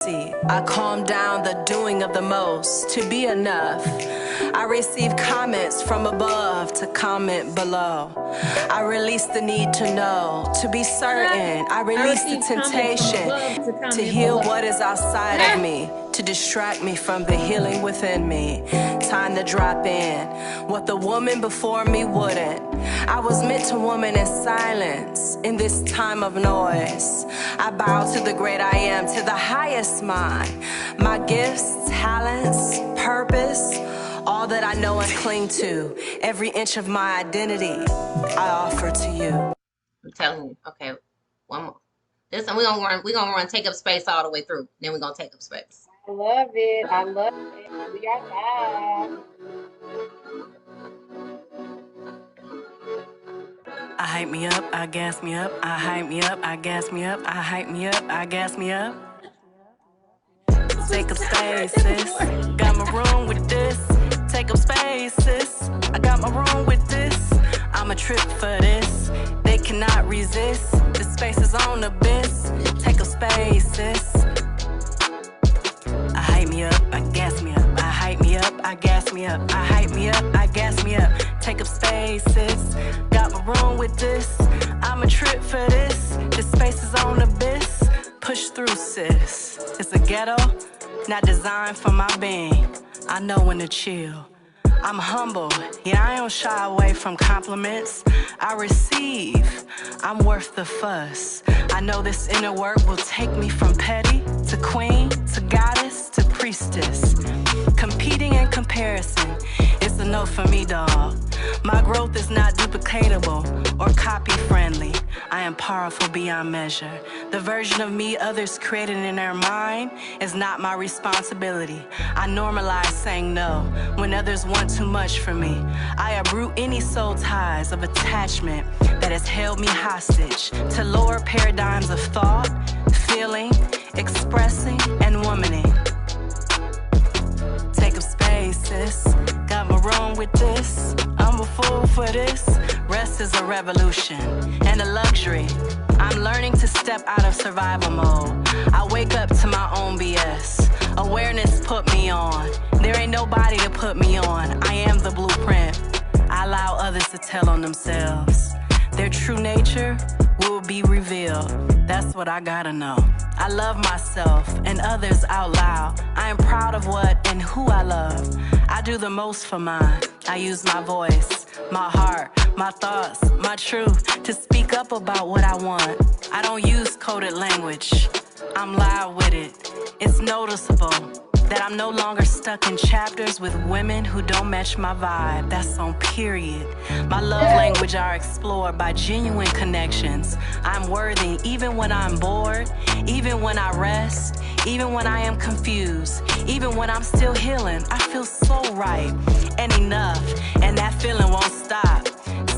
I calm down the doing of the most to be enough. I receive comments from above to comment below. I release the need to know, to be certain. I release the temptation to heal what is outside of me, to distract me from the healing within me. Time to drop in what the woman before me wouldn't. I was meant to woman in silence in this time of noise. I bow to the great I am, to the highest mind. My gifts, talents, purpose, all that I know and cling to, every inch of my identity, I offer to you. I'm telling you. Okay, one more. This and we're gonna run take up space all the way through. Then we're gonna take up space. I love it. I love it. We are live. I hype me up, I gas me up, I hype me up, I gas me up, I hype me up, I gas me up. Take up space, sis. Got my room with this. Take up space, sis. I got my room with this. I'm a trip for this. They cannot resist. The space is on abyss. Take up space, sis. I hype me up, I gas me up. I hype me up, I gas me up. I hype me up, I gas me up. Take up space, sis. Got my room with this. I'm a trip for this. The space is on abyss. Push through, sis. It's a ghetto, not designed for my being. I know when to chill. I'm humble, yeah, I don't shy away from compliments. I receive, I'm worth the fuss. I know this inner work will take me from petty to queen, to goddess, to priestess. Competing and comparison, it's a no for me, dog. My growth is not duplicatable or copy friendly. I am powerful beyond measure. The version of me others created in their mind is not my responsibility. I normalize saying no when others want too much from me. I uproot any soul ties of attachment that has held me hostage to lower paradigms of thought, feeling, expressing, and womaning. Take up space, sis. Got my room with this. I'm a fool for this. Rest is a revolution and a luxury. I'm learning to step out of survival mode. I wake up to my own BS. Awareness put me on. There ain't nobody to put me on. I am the blueprint. I allow others to tell on themselves. Their true nature will be revealed. That's what I gotta know. I love myself and others out loud. I am proud of what and who I love. I do the most for mine. I use my voice, my heart, my thoughts, my truth to speak up about what I want. I don't use coded language. I'm loud with it. It's noticeable that I'm no longer stuck in chapters with women who don't match my vibe. That's on period. My love language are explored by genuine connections. I'm worthy even when I'm bored, even when I rest, even when I am confused, even when I'm still healing. I feel so right and enough, and that feeling won't stop.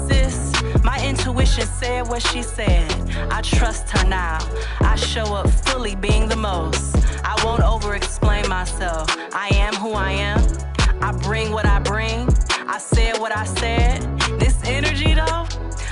Sis, my intuition said what she said. I trust her now. I show up fully being the most. I won't over-explain myself. I am who I am. I bring what I bring. I said what I said. This energy though,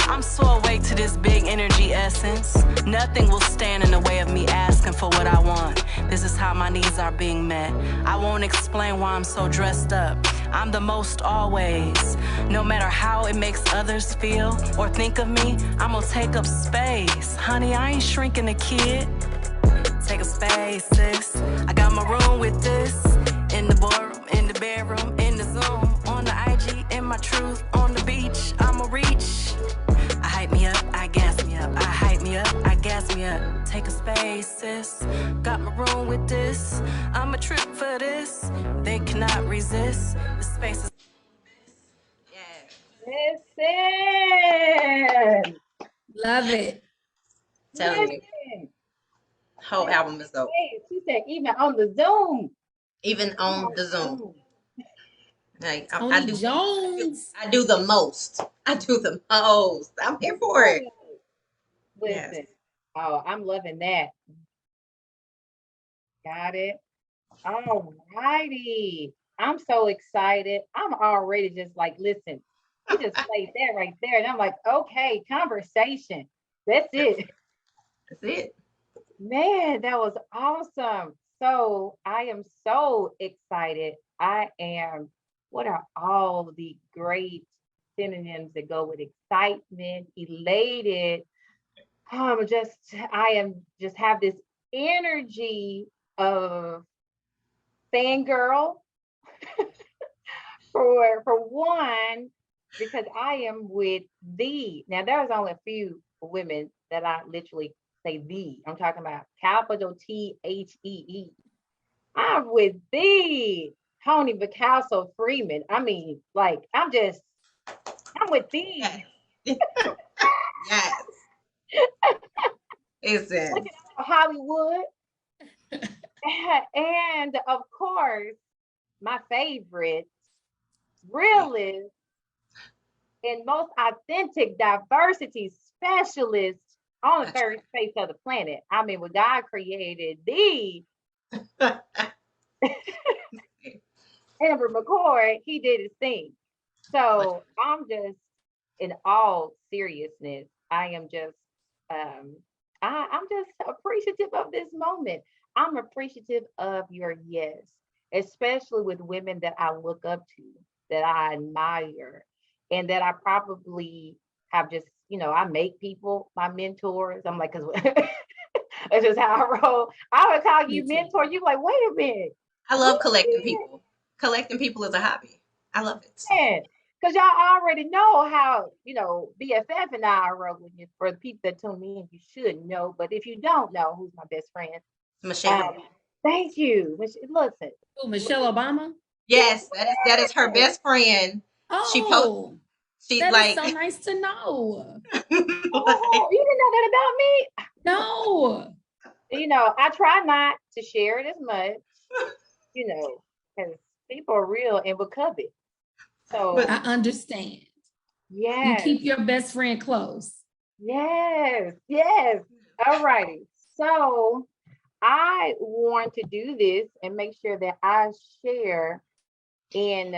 I'm so awake to this big energy essence. Nothing will stand in the way of me asking for what I want. This is how my needs are being met. I won't explain why I'm so dressed up. I'm the most always. No matter how it makes others feel or think of me, I'm gonna take up space. Honey, I ain't shrinking a kid. Take a space, sis. I got my room with this. In the boardroom, in the bedroom, in the Zoom, on the IG, in my truth, on the beach, I'ma reach. I hype me up, I gas me up. I hype me up, I gas me up. Take a space, sis. Got my room with this. I'm a trip for this. They cannot resist. The space is. Listen. Love it. Telling you. Whole album is dope. She said even on the Zoom. Even on the Zoom. Like, I do the most. I do the most. I'm here for it. Listen. Yes. Oh, I'm loving that. Got it. All righty. I'm so excited. I'm already just like, listen, you just played that right there. And I'm like, okay, conversation. That's it. That's it. Man, that was awesome. I am so excited. I am, what are all the great synonyms that go with excitement, elated? I am just have this energy of fangirl for one, because I am with the. Now there's only a few women that I literally say the. I'm talking about capital THEE. I'm with the Toni Picasso Freeman. I mean, like I'm with the. Yes. Yes. Listen. Looking at Hollywood. And of course, my favorite, realist and most authentic diversity specialist on the That's third space of the planet. I mean, when God created the right. Amber McCoy, he did his thing. So I'm just, in all seriousness, I am just, um, I'm just appreciative of this moment. I'm appreciative of your yes, especially with women that I look up to, that I admire, and that I probably have just, I make people my mentors. I'm like, because that's just how I roll. I would call Me you too. mentor. You like, wait a minute, I wait love collecting a people. Collecting people is a hobby. I love it. minute. Because y'all already know how, BFF and I are rolling. For the people that tune in, you should know. But if you don't know who's my best friend, Michelle. um, thank you. Listen, Oh, Michelle Obama. Yes, that is her best friend. She posts Oh, she that is like, so nice to know. oh, like you didn't know that about me? No, I try not to share it as much, because people are real and will covet. but I So, understand. You yes, keep your best friend close. yes, yes. All righty. So, I want to do this and make sure that I share in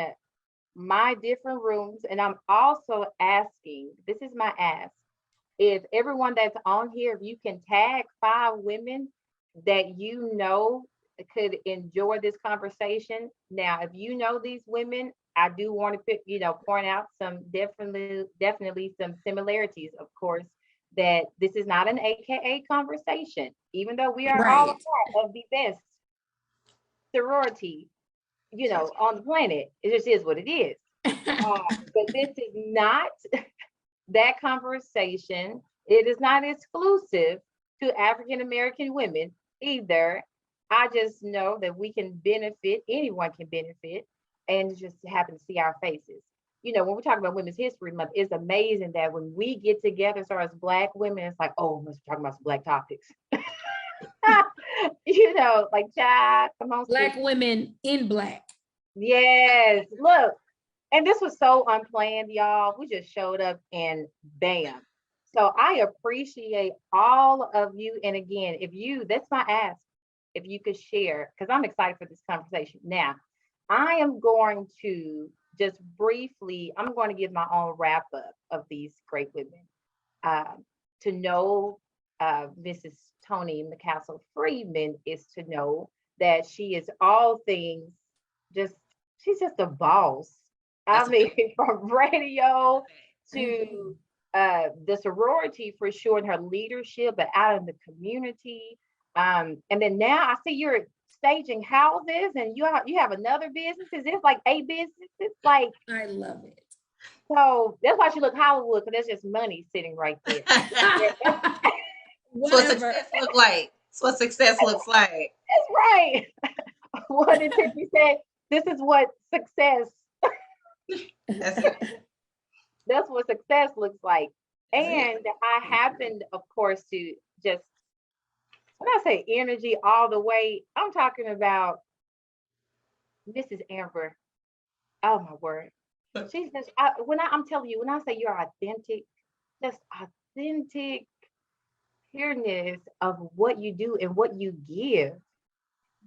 my different rooms. And I'm also asking, this is my ask, if everyone that's on here, if you can tag 5 women that could enjoy this conversation. Now, if you know these women, I do want to point out some definitely some similarities, of course, that this is not an AKA conversation, even though we are all a Right. part of the best sorority, on the planet. It just is what it is. But this is not that conversation. It is not exclusive to African American women either. I just know that we can benefit, anyone can benefit, and just happen to see our faces. When we talk about Women's History Month, it's amazing that when we get together, so as Black women, it's like, oh, let's talk about some Black topics. Like, child, come on, sis. Black women in black. Yes, look, and this was so unplanned, y'all. We just showed up and bam. So I appreciate all of you. And again, that's my ask, if you could share, because I'm excited for this conversation. Now, I am going to just briefly, I'm going to give my own wrap up of these great women. Uh, to know Mrs. Toni McCastle Freeman is to know that she is all things, just, she's just a boss. I that's a mean, fact. from radio Mhm. to the sorority for sure, and her leadership, but out in the community. And then now I see you're staging houses, and you have another business. Is this like a business? It's like, I love it. so that's why she look Hollywood, because there's just money sitting right there. Yeah, That's what Whatever. success look like. That's what success looks like. that's right. What did Tiffany say? This is what success. That's it. That's what success looks like. That's it. And I happened, of course, to just, when I say energy all the way, I'm talking about Mrs. Amber. Oh my word. She's just, I'm telling you, when I say you're authentic, just authentic pureness of what you do and what you give.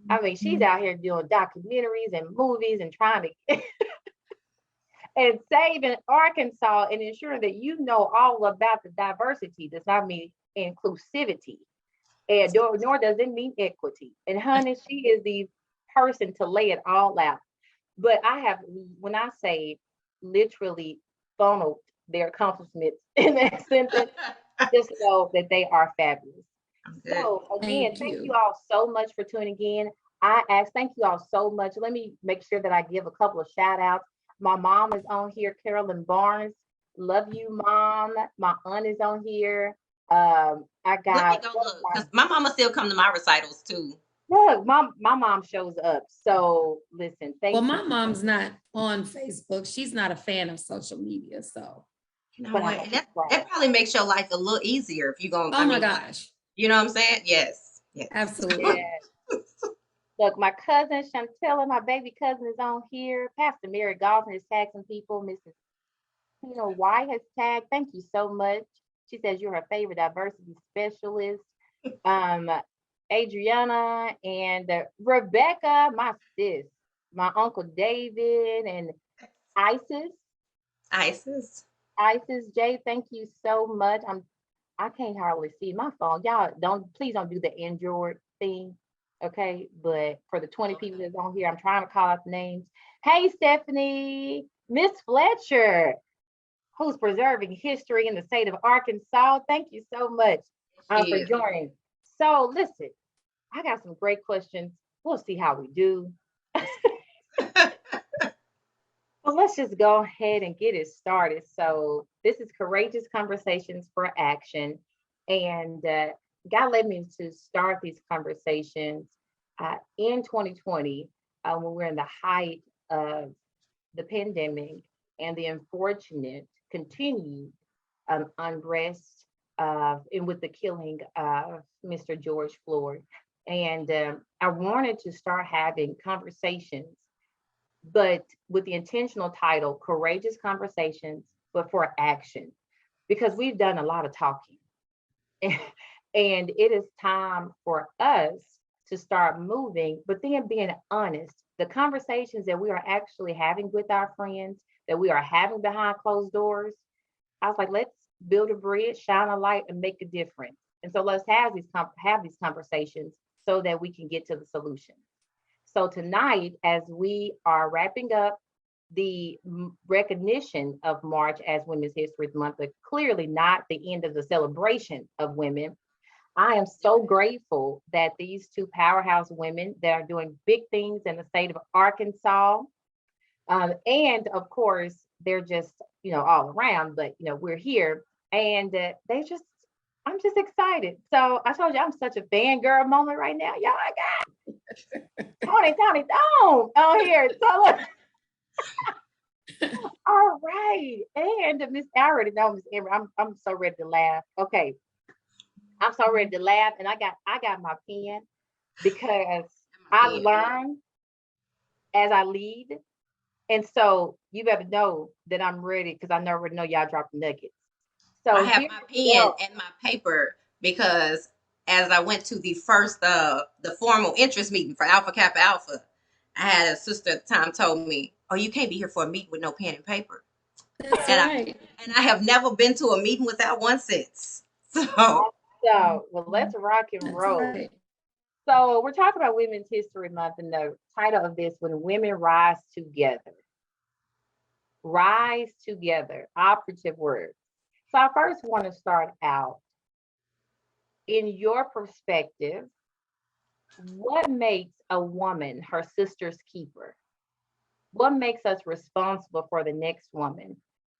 I mean, she's out here doing documentaries and movies and trying to and saving Arkansas and ensuring that you know all about the diversity. Does not mean inclusivity. and nor does it mean equity. And honey, she is the person to lay it all out. But I have, when I say literally funneled their accomplishments in that sentence, just know that they are fabulous. I'm good. So again, Thank thank you you. all so much for tuning in. I ask, thank you all so much. Let me make sure that I give a couple of shout outs. My mom is on here, Carolyn Barnes. Love you, mom. My aunt is on here. I Let me got go one of look my because my mama still come to my recitals too. look, my mom shows up. So listen, Well, thank you. my mom's not on Facebook. She's not a fan of social media. So, You know But I what? have to That try. probably makes your life a little easier if you're going. oh I my mean, gosh, you know what I'm saying? Yes. Yes. absolutely. Yeah. Look, my cousin Chantella, my baby cousin is on here. Pastor Mary Goffin has tagged some people. Mrs. White has tagged. Thank you so much. She says you're her favorite diversity specialist. Um, Adriana and Rebecca, my sis, my uncle David, and Isis. Isis. Isis J, thank you so much. I can't hardly see my phone. Y'all please don't do the Android thing. Okay. But for the 20 people that's on here, I'm trying to call out the names. Hey, Stephanie, Miss Fletcher, who's preserving history in the state of Arkansas. Thank you so much She for is. joining. So listen, I got some great questions. We'll see how we do. Well, let's just go ahead and get it started. So, this is Courageous Conversations for Action. And God led me to start these conversations in 2020 when we're in the height of the pandemic and the unfortunate continued unrest and with the killing of Mr. George Floyd. And I wanted to start having conversations but with the intentional title, Courageous Conversations, but for action, because we've done a lot of talking. And it is time for us to start moving, but then being honest. The conversations that we are actually having with our friends, that we are having behind closed doors, I was like, let's build a bridge, shine a light, and make a difference. And so let's have these conversations so that we can get to the solution. So tonight, as we are wrapping up the recognition of March as Women's History Month, but clearly not the end of the celebration of women, I am so grateful that these two powerhouse women that are doing big things in the state of Arkansas, and of course, they're just, all around, but, we're here and I'm just excited. So I told you I'm such a fangirl moment right now. Y'all, I got Tony, don't on here. So all right. And Miss, I already know Miss Amber. I'm so ready to laugh. Okay. I'm so ready to laugh. And I got my pen because I learn as I lead. And so you better know that I'm ready because I already know y'all dropped the nuggets. I So have here my we pen go. and my paper because as I went to the first the formal interest meeting for Alpha Kappa Alpha, I had a sister at the time told me, "Oh, you can't be here for a meeting with no pen and paper." That's And I right. and I have never been to a meeting without one since. So So well, let's rock and That's roll. right. So we're talking about Women's History Month, and the title of this, When Women Rise Together. Rise together, operative word. So I first want to start out in your perspective, what makes a woman her sister's keeper? What makes us responsible for the next woman?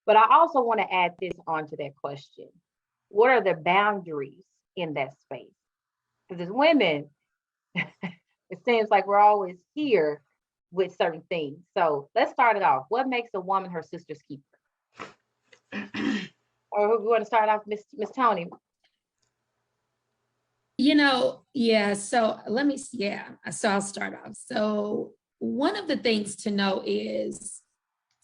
But I also want to add this onto that question. What are the boundaries in that space? Because as women, it seems like we're always here with certain things. So let's start it off. What makes a woman her sister's keeper? Or who we want to start off, Miss Toni? Yeah, so so I'll start off. So one of the things to know is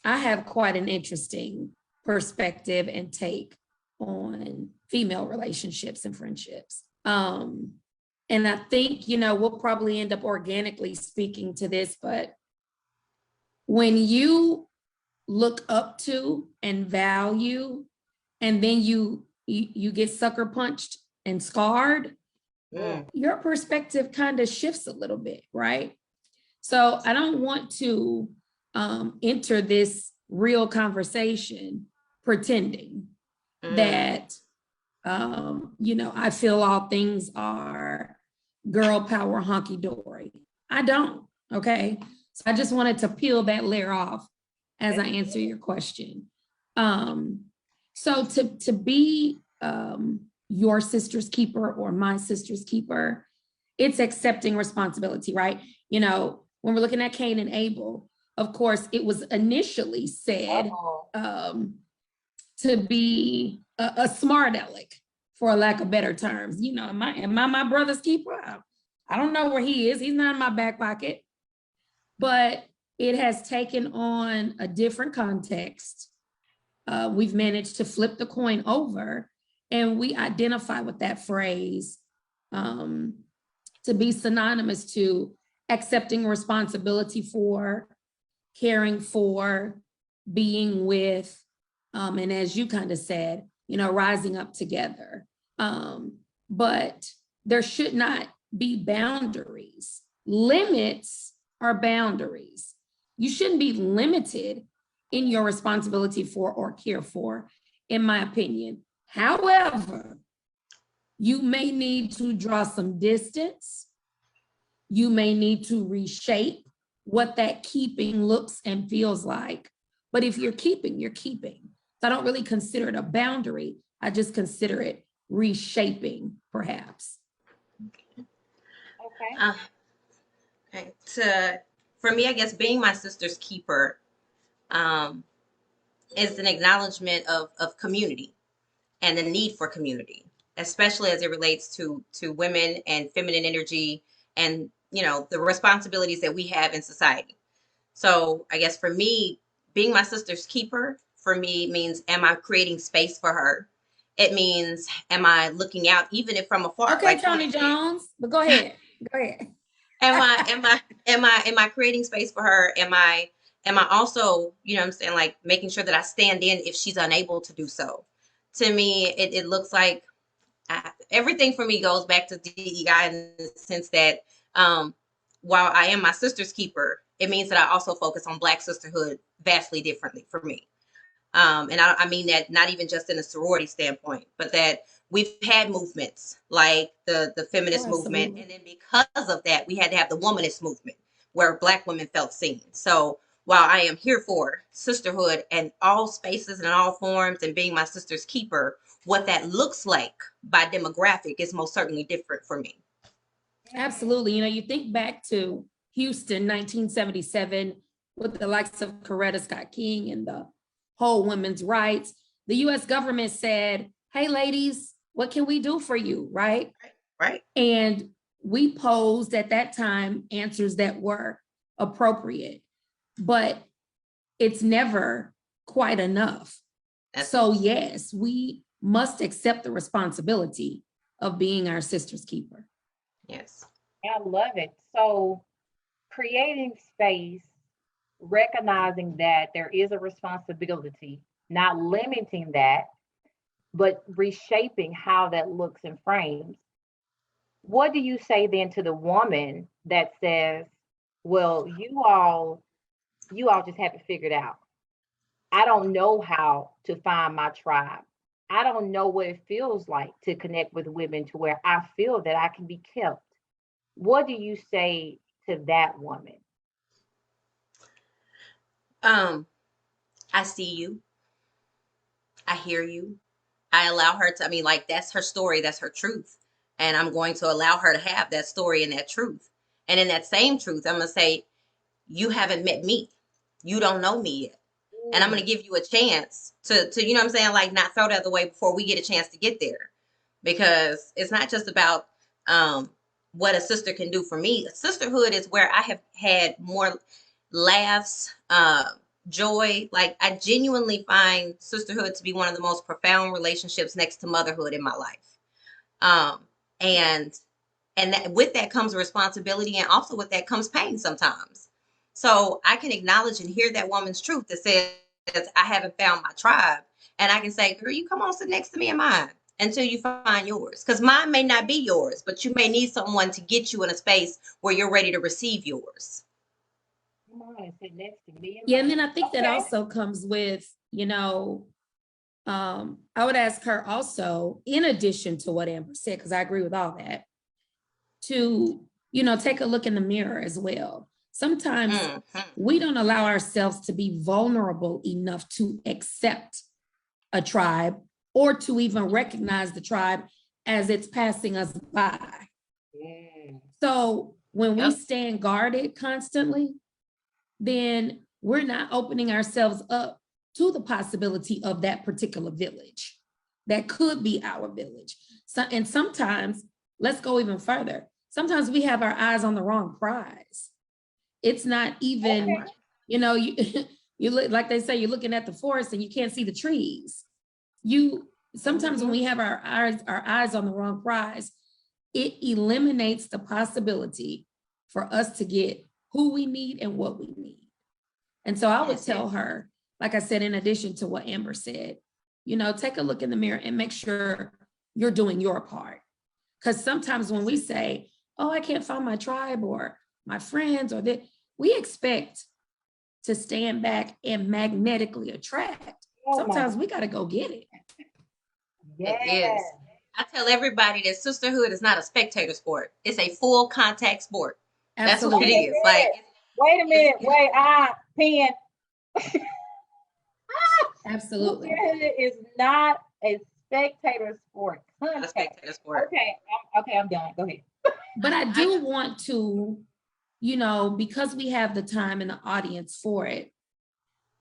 I have quite an interesting perspective and take on female relationships and friendships. And I think, we'll probably end up organically speaking to this, but when you look up to and value, and then you get sucker punched and scarred, your perspective kind of shifts a little bit, right? So I don't want to enter this real conversation pretending that, I feel all things are girl power honky dory. I don't, okay? So I just wanted to peel that layer off as I answer your question. So to be your sister's keeper or my sister's keeper, it's accepting responsibility, right? When we're looking at Cain and Abel, of course, it was initially said to be a smart aleck, for lack of better terms. Am I my brother's keeper? I don't know where he is. He's not in my back pocket. But it has taken on a different context. We've managed to flip the coin over, and we identify with that phrase to be synonymous to accepting responsibility for, caring for, being with, and as you kind of said, rising up together. But there should not be boundaries. Limits are boundaries. You shouldn't be limited in your responsibility for or care for, in my opinion. However, you may need to draw some distance. You may need to reshape what that keeping looks and feels like. But if you're keeping, you're keeping. So I don't really consider it a boundary. I just consider it reshaping, perhaps. Okay. Okay. For me, I guess being my sister's keeper is an acknowledgement of community and the need for community, especially as it relates to women and feminine energy and, the responsibilities that we have in society. So I guess for me, being my sister's keeper, for me, means, am I creating space for her? It means, am I looking out, even if from afar? Okay, like Toni Jones, but go ahead. Go ahead. Am I creating space for her? Am I also, like making sure that I stand in if she's unable to do so? To me, it looks like everything for me goes back to DEI in the sense that while I am my sister's keeper, it means that I also focus on Black sisterhood vastly differently for me. And I mean that not even just in a sorority standpoint, but that we've had movements like the feminist movement. And then because of that, we had to have the womanist movement where Black women felt seen. So while I am here for sisterhood and all spaces and all forms and being my sister's keeper, what that looks like by demographic is most certainly different for me. Absolutely. You think back to Houston, 1977, with the likes of Coretta Scott King and the whole women's rights. The US government said, hey, ladies, what can we do for you, right? Right. And we posed at that time answers that were appropriate, but it's never quite enough. So yes, we must accept the responsibility of being our sister's keeper. Yes. I love it. So creating space, recognizing that there is a responsibility, not limiting that, but reshaping how that looks and frames. What do you say then to the woman that says, well, you all just have it figured out. I don't know how to find my tribe. I don't know what it feels like to connect with women to where I feel that I can be kept. What do you say to that woman? I see you. I hear you. I allow her to, that's her story. That's her truth. And I'm going to allow her to have that story and that truth. And in that same truth, I'm going to say, you haven't met me. You don't know me yet. And I'm going to give you a chance to not throw that away before we get a chance to get there. Because it's not just about what a sister can do for me. Sisterhood is where I have had more laughs, joy. Like, I genuinely find sisterhood to be one of the most profound relationships next to motherhood in my life. And that, with that comes responsibility, and also with that comes pain sometimes. So I can acknowledge and hear that woman's truth that says, I haven't found my tribe. And I can say, girl, you come on, sit next to me in mine. until you find yours. Because mine may not be yours, but you may need someone to get you in a space where you're ready to receive yours. Come on and sit next to me. Yeah, and then I think that also comes with, you know, I would ask her also, in addition to what Amber said, because I agree with all that, to, you know, take a look in the mirror as well. Sometimes we don't allow ourselves to be vulnerable enough to accept a tribe or to even recognize the tribe as it's passing us by. So when we stand guarded constantly, then we're not opening ourselves up to the possibility of that particular village. That could be our village. So, and sometimes, let's go even further. Sometimes we have our eyes on the wrong prize. It's not even, you know, you look, like they say, you're looking at the forest and you can't see the trees. Sometimes when we have our eyes on the wrong prize, it eliminates the possibility for us to get who we need and what we need. And so I would tell her, like I said, in addition to what Amber said, you know, take a look in the mirror and make sure you're doing your part. Because sometimes when we say, oh, I can't find my tribe or my friends or that, we expect to stand back and magnetically attract. Sometimes we got to go get it. It is. I tell everybody that sisterhood is not a spectator sport. It's a full contact sport. Absolutely. That's what it is. Like, wait a minute, pen. Absolutely. Sisterhood is not a spectator sport. Not a spectator sport. Okay, I'm done. Go ahead. But I do want to, you know, because we have the time and the audience for it,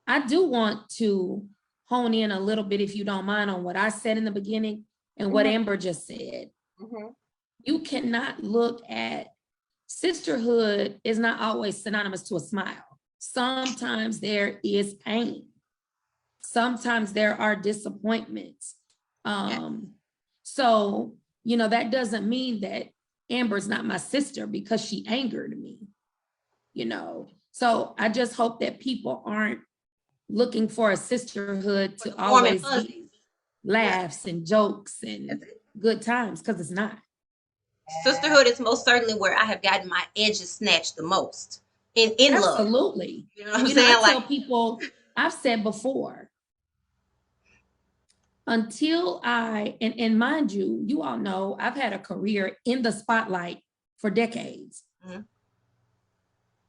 I do want to hone in a little bit, if you don't mind, on what I said in the beginning and what Amber just said. You cannot look at sisterhood is not always synonymous to a smile. Sometimes there is pain. Sometimes there are disappointments. So, you know, that doesn't mean that Amber's not my sister because she angered me, you know. So I just hope that people aren't looking for a sisterhood to always be laughs and jokes and good times, because it's not. Sisterhood is most certainly where I have gotten my edges snatched the most in love. Absolutely. You know what I'm saying? I tell people, I've said before, until and mind you, you all know, I've had a career in the spotlight for decades.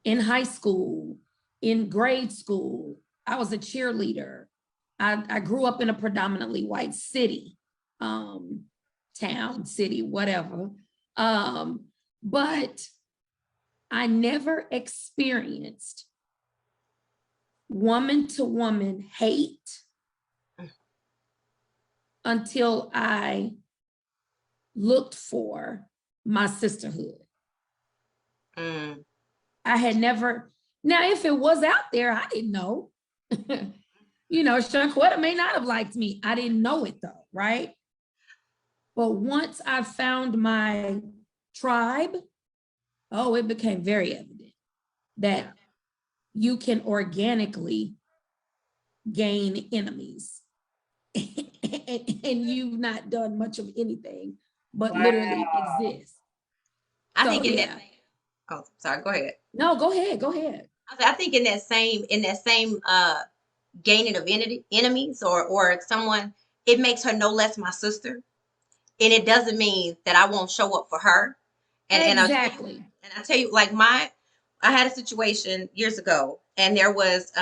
In high school, in grade school, I was a cheerleader. I grew up in a predominantly white city, town, city, whatever. But I never experienced woman-to-woman hate until I looked for my sisterhood. I had never, now if it was out there, I didn't know. You know, Shanquetta may not have liked me. I didn't know it though, right? But once I found my tribe, oh, it became very evident that you can organically gain enemies. And you've not done much of anything but literally exist. I think in that, oh, sorry, go ahead. No, go ahead. I think in that same gaining of enemies or someone, it makes her no less my sister. And it doesn't mean that I won't show up for her. And exactly. And I tell you, like I had a situation years ago, and there was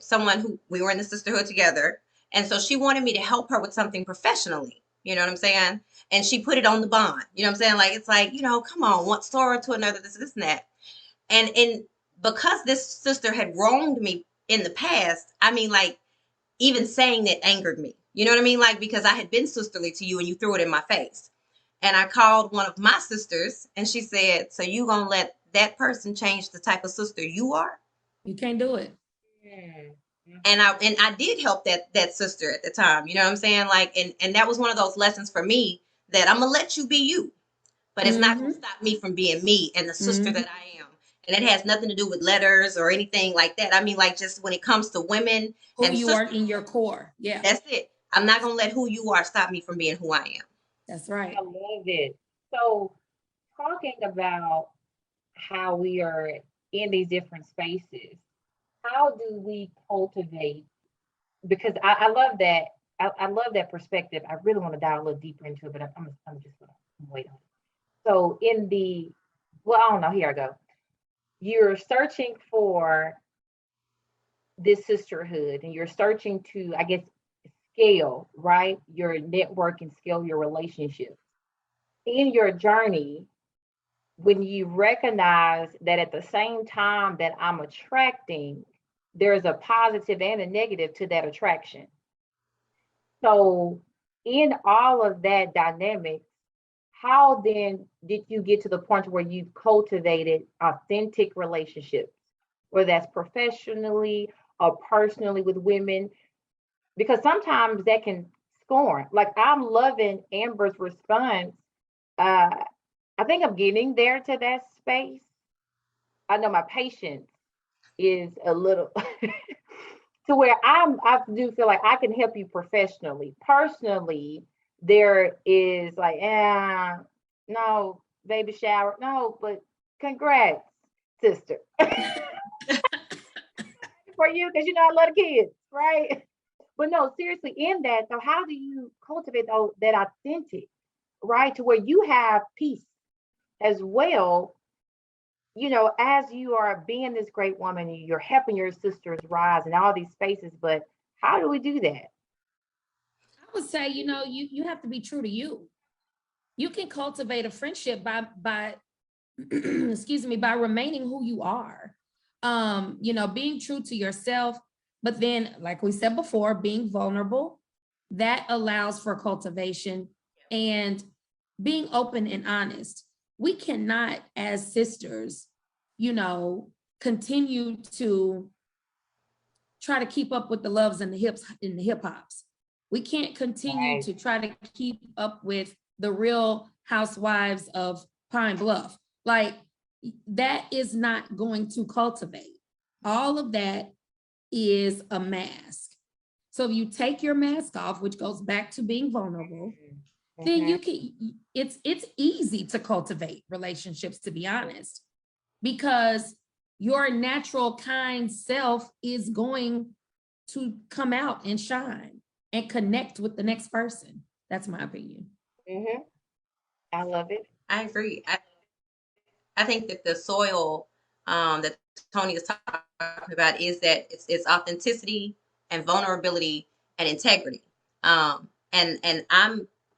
someone who we were in the sisterhood together. And so she wanted me to help her with something professionally. You know what I'm saying? And she put it on the bond. You know what I'm saying? Like, it's like, you know, come on, one story to another, this and that. And because this sister had wronged me in the past, I mean, like, even saying that angered me. You know what I mean? Like, because I had been sisterly to you and you threw it in my face. And I called one of my sisters and she said, so you gonna let that person change the type of sister you are? You can't do it. And I did help that sister at the time. You know what I'm saying? Like, and that was one of those lessons for me that I'm gonna let you be you, but it's not gonna stop me from being me and the sister that I am. And it has nothing to do with letters or anything like that. I mean, like, just when it comes to women who and you are in your core. Yeah. That's it. I'm not going to let who you are stop me from being who I am. That's right. I love it. So talking about how we are in these different spaces, how do we cultivate? Because I love that. I love that perspective. I really want to dive a little deeper into it, but I'm just going to wait on it. So well, I don't know. Here I go. You're searching for this sisterhood, and you're searching to, I guess, scale, right? Your network and scale your relationships. In your journey, when you recognize that at the same time that I'm attracting, there's a positive and a negative to that attraction. So, in all of that dynamic, how then did you get to the point where you cultivated authentic relationships, whether that's professionally or personally with women? Because sometimes that can scorn. Like, I'm loving Amber's response. Uh, I think I'm getting there to that space. I know my patience is a little to where I do feel like I can help you professionally. Personally, there is like, no, baby shower. No, but congrats, sister. For you, because I love the kids, right? But no, seriously, in that, so how do you cultivate that authentic, right? To where you have peace as well, as you are being this great woman, you're helping your sisters rise in all these spaces. But how do we do that? I would say, you have to be true to you. You can cultivate a friendship by excuse me, by remaining who you are. Being true to yourself, but then, like we said before, being vulnerable, that allows for cultivation, and being open and honest. We cannot, as sisters, continue to try to keep up with the loves and the hip hops. We can't continue Right. to try to keep up with the Real Housewives of Pine Bluff. Like, that is not going to cultivate. All of that is a mask. So if you take your mask off, which goes back to being vulnerable, then you can, it's easy to cultivate relationships, to be honest, because your natural kind self is going to come out and shine and connect with the next person. That's my opinion. Mm-hmm. I love it. I agree. I think that the soil that Toni is talking about is that it's authenticity and vulnerability and integrity. And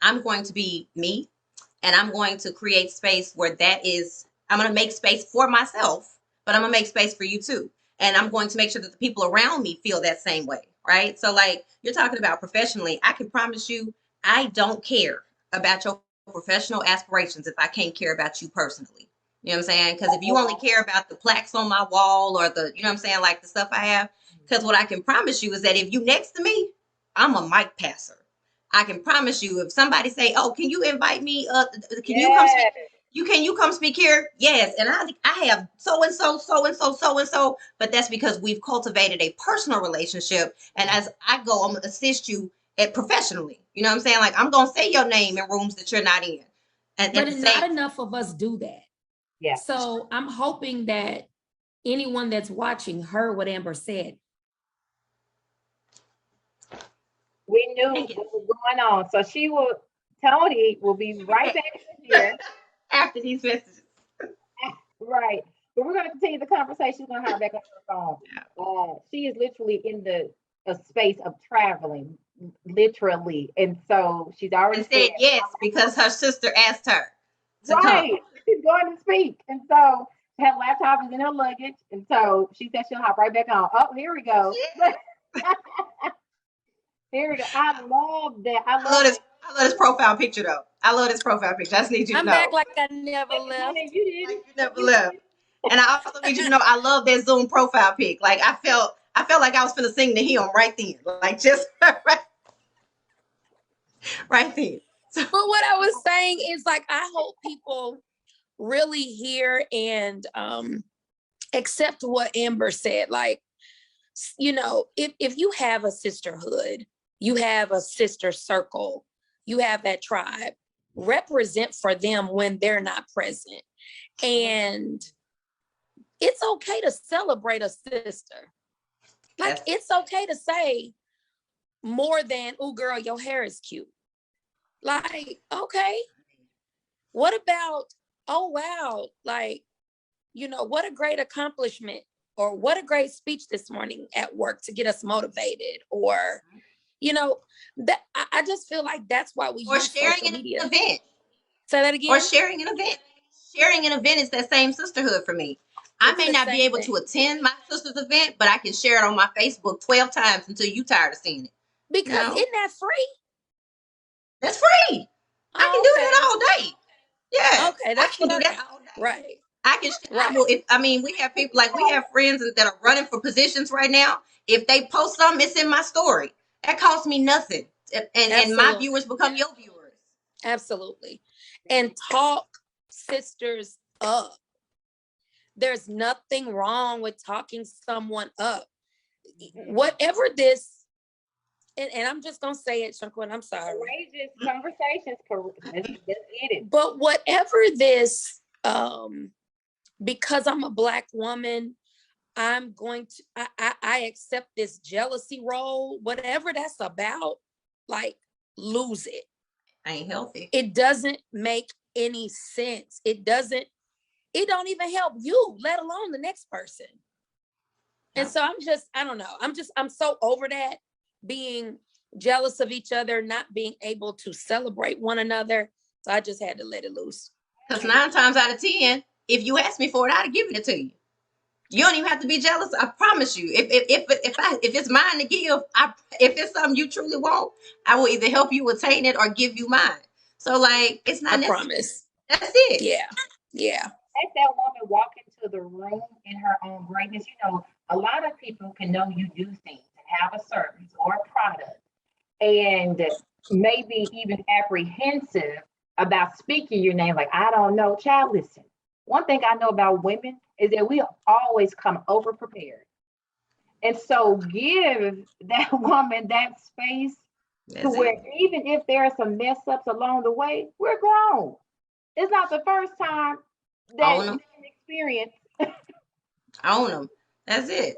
I'm going to be me, and I'm going to create space where that is. I'm going to make space for myself, but I'm going to make space for you too. And I'm going to make sure that the people around me feel that same way, right? So, like you're talking about professionally, I can promise you, I don't care about your professional aspirations if I can't care about you personally. You know what I'm saying? Because if you only care about the plaques on my wall or the, you know what I'm saying, like the stuff I have, because what I can promise you is that if you next to me, I'm a mic passer. I can promise you, if somebody say, "Oh, can you invite me? Can you come speak? Yes. Can you come speak here?" Yes, and I have so and so, so and so, so and so, but that's because we've cultivated a personal relationship, and as I go, I'm gonna assist you at professionally. You know what I'm saying? Like, I'm gonna say your name in rooms that you're not in, and at But the not same. enough of us do that. Yeah. So I'm hoping that anyone that's watching heard what Amber said. We knew what was going on. So Toni will be right back here. After these messages. Right. But we're going to continue the conversation. She's going to have her back on her phone. She is literally in a space of traveling, literally. And so she's already And said yes because her sister asked her to come. right. She's going to speak. And so her laptop is in her luggage. And so she said she'll hop right back on. Oh, here we go. Here we go. I love that. I love this. I love this profile picture though. I love this profile picture. I just need you to I'm know. back like I never left. You didn't. Like you never left. And I also need you to know I love that Zoom profile pic. Like I felt like I was finna sing to him right then. Like just right then. So, But what I was saying is, like, I hope people really hear and accept what Amber said. Like, if you have a sisterhood, you have a sister circle, you have that tribe. Represent for them when they're not present. And it's okay to celebrate a sister. Like, it's okay to say more than, oh, girl, your hair is cute. Like, okay. What about, oh, wow, like, you know, what a great accomplishment, or what a great speech this morning at work to get us motivated, or, you know, that I just feel like that's why we use social media. Event. Say that again. Or sharing an event. Sharing an event is that same sisterhood for me. I may not be able to attend my sister's event, but I can share it on my Facebook 12 times until you're tired of seeing it. Because isn't that free? That's free. I can do that all day. Yeah. Okay, that's I can do that all day. Right. I can. Right. I mean, we have people, like, we have friends that are running for positions right now. If they post something, it's in my story. That costs me nothing, and my viewers become your viewers. Absolutely. And talk sisters up. There's nothing wrong with talking someone up. Whatever this, and I'm just gonna say it, Shaquan, I'm sorry. Courageous conversations. Let's get it. But whatever this, because I'm a Black woman, I'm going to, I accept this jealousy role, whatever that's about, like, lose it. Ain't healthy. It doesn't make any sense. It don't even help you, let alone the next person. And so I don't know. I'm so over that, being jealous of each other, not being able to celebrate one another. So I just had to let it loose. Because 9 times out of 10, if you ask me for it, I'd have given it to you. You don't even have to be jealous. I promise you. If it's mine to give, if it's something you truly want, I will either help you attain it or give you mine. So, like, it's not necessary. Promise. That's it. Yeah. Let that woman walk into the room in her own greatness. You know, a lot of people can know you do things and have a service or a product, and maybe even apprehensive about speaking your name. Like, I don't know, child, listen. One thing I know about women is that we always come over prepared. And so give that woman that space to where even if there are some mess ups along the way, we're grown. It's not the first time that you experience. Own them. That's it.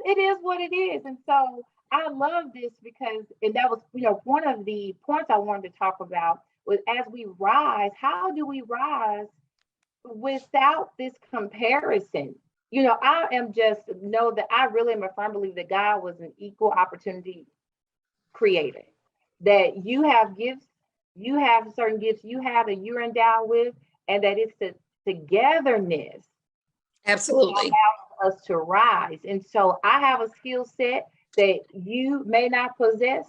It is what it is. And so I love this because, and that was, one of the points I wanted to talk about was, as we rise, how do we rise without this comparison? I know that I really am a firm believer that God was an equal opportunity creator, that you have gifts, you have certain gifts you have that you're endowed with, and that it's the togetherness absolutely allows us to rise. And so I have a skill set that you may not possess.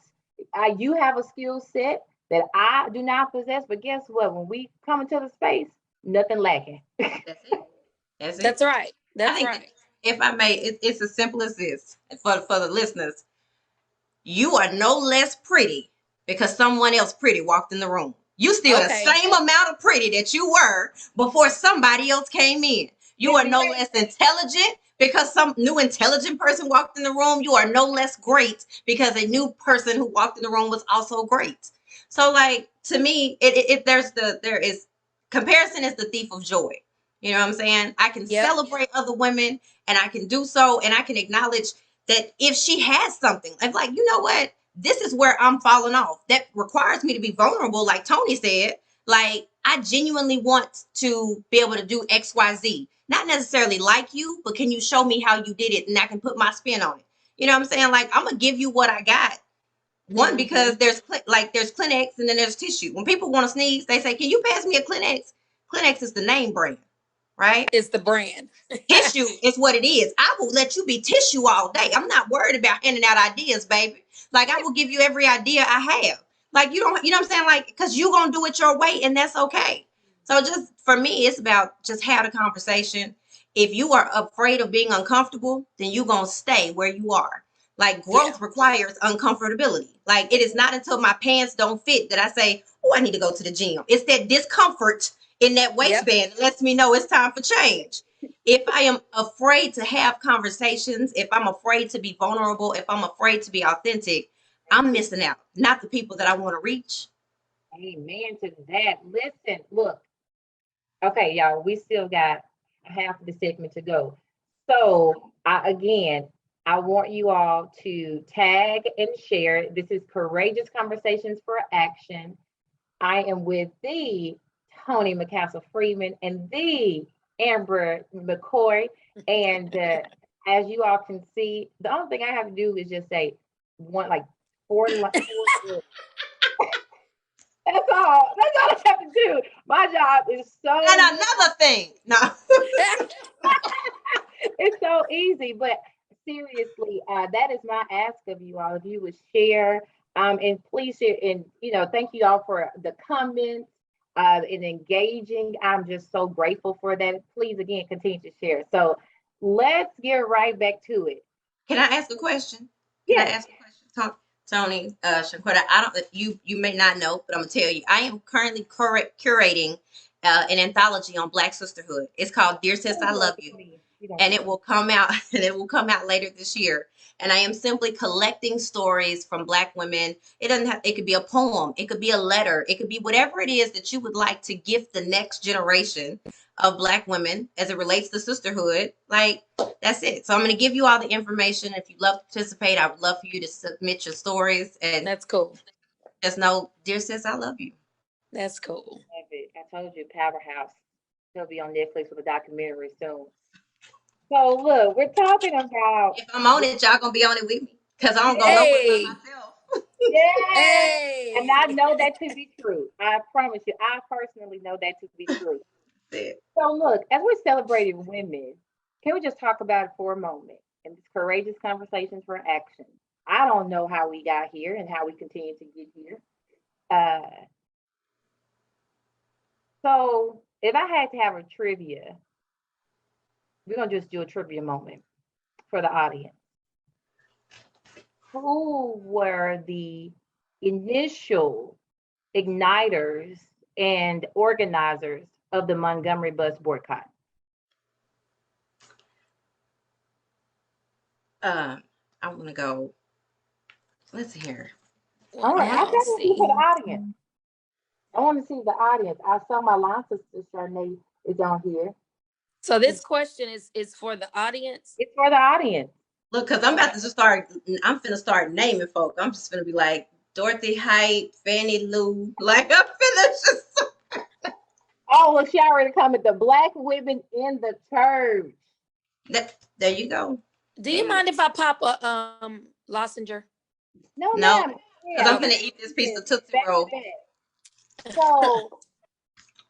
You have a skill set that I do not possess, but guess what? When we come into the space, nothing lacking. That's right. That's right. If I may, it's as simple as this for the listeners. You are no less pretty because someone else pretty walked in the room. You still the same amount of pretty that you were before somebody else came in. You are no less intelligent because some new intelligent person walked in the room. You are no less great because a new person who walked in the room was also great. So, like, to me, there is comparison is the thief of joy. You know what I'm saying? I can celebrate other women, and I can do so, and I can acknowledge that if she has something, I'm like, you know what? This is where I'm falling off. That requires me to be vulnerable, like Toni said. Like, I genuinely want to be able to do X, Y, Z. Not necessarily like you, but can you show me how you did it, and I can put my spin on it. You know what I'm saying? Like, I'm gonna give you what I got. One, because there's Kleenex and then there's tissue. When people want to sneeze, they say, "Can you pass me a Kleenex?" Kleenex is the name brand, right? It's the brand. Tissue is what it is. I will let you be tissue all day. I'm not worried about handing out ideas, baby. Like, I will give you every idea I have. Like, you know what I'm saying? Like, because you're going to do it your way, and that's okay. So just for me, it's about just have a conversation. If you are afraid of being uncomfortable, then you're going to stay where you are. Like, growth requires uncomfortability. Like, it is not until my pants don't fit that I say, oh, I need to go to the gym. It's that discomfort in that waistband that lets me know it's time for change. If I am afraid to have conversations, if I'm afraid to be vulnerable, if I'm afraid to be authentic, I'm missing out, not the people that I want to reach. Amen to that. Listen, look. Okay, y'all, we still got half of the segment to go. So, I want you all to tag and share. This is Courageous Conversations for Action. I am with the Toni McCastle Freeman and the Amber McCoy. And as you all can see, the only thing I have to do is just say one, like four. That's all. That's all I have to do. My job is so And another thing, no. it's so easy, but seriously, that is my ask of you all. If you would share, and please share, and thank you all for the comments, and engaging. I'm just so grateful for that. Please again continue to share. So let's get right back to it. Can I ask a question? Can I Yes. ask a question, Toni, Shaquetta? I don't. You may not know, but I'm gonna tell you. I am currently curating an anthology on Black sisterhood. It's called Dear Sis, I Love You, and it will come out. And it will come out later this year. And I am simply collecting stories from Black women. It doesn't have. It could be a poem. It could be a letter. It could be whatever it is that you would like to gift the next generation of Black women as it relates to sisterhood. Like, that's it. So I'm going to give you all the information. If you'd love to participate, I would love for you to submit your stories. And That's cool. just know, dear sis, I love you. That's cool. Love it. I told you, Powerhouse. He'll be on Netflix with a documentary soon. So look, we're talking about. If I'm on it, y'all going to be on it with me. Because I don't go nowhere by myself. Yeah. Hey. And I know that to be true. I promise you, I personally know that to be true. So look, as we're celebrating women, can we just talk about it for a moment? And it's Courageous Conversations for Action. I don't know how we got here and how we continue to get here. So if I had to have a trivia, we're gonna just do a trivia moment for the audience. Who were the initial igniters and organizers of the Montgomery bus boycott? I'm going to go. Let's see here. All right, I got to see for the audience. I want to see the audience. I saw my line sister Charnay is on here. So this question is for the audience? It's for the audience. Look, because I'm about to just start, I'm finna start naming folk. I'm just finna be like Dorothy Height, Fannie Lou. Like, I'm finna just. Oh, well, she already commented the Black women in the church. There you go. Do you mind if I pop a lozenge? No. Because I'm finna eat this piece of Tootsie Roll. So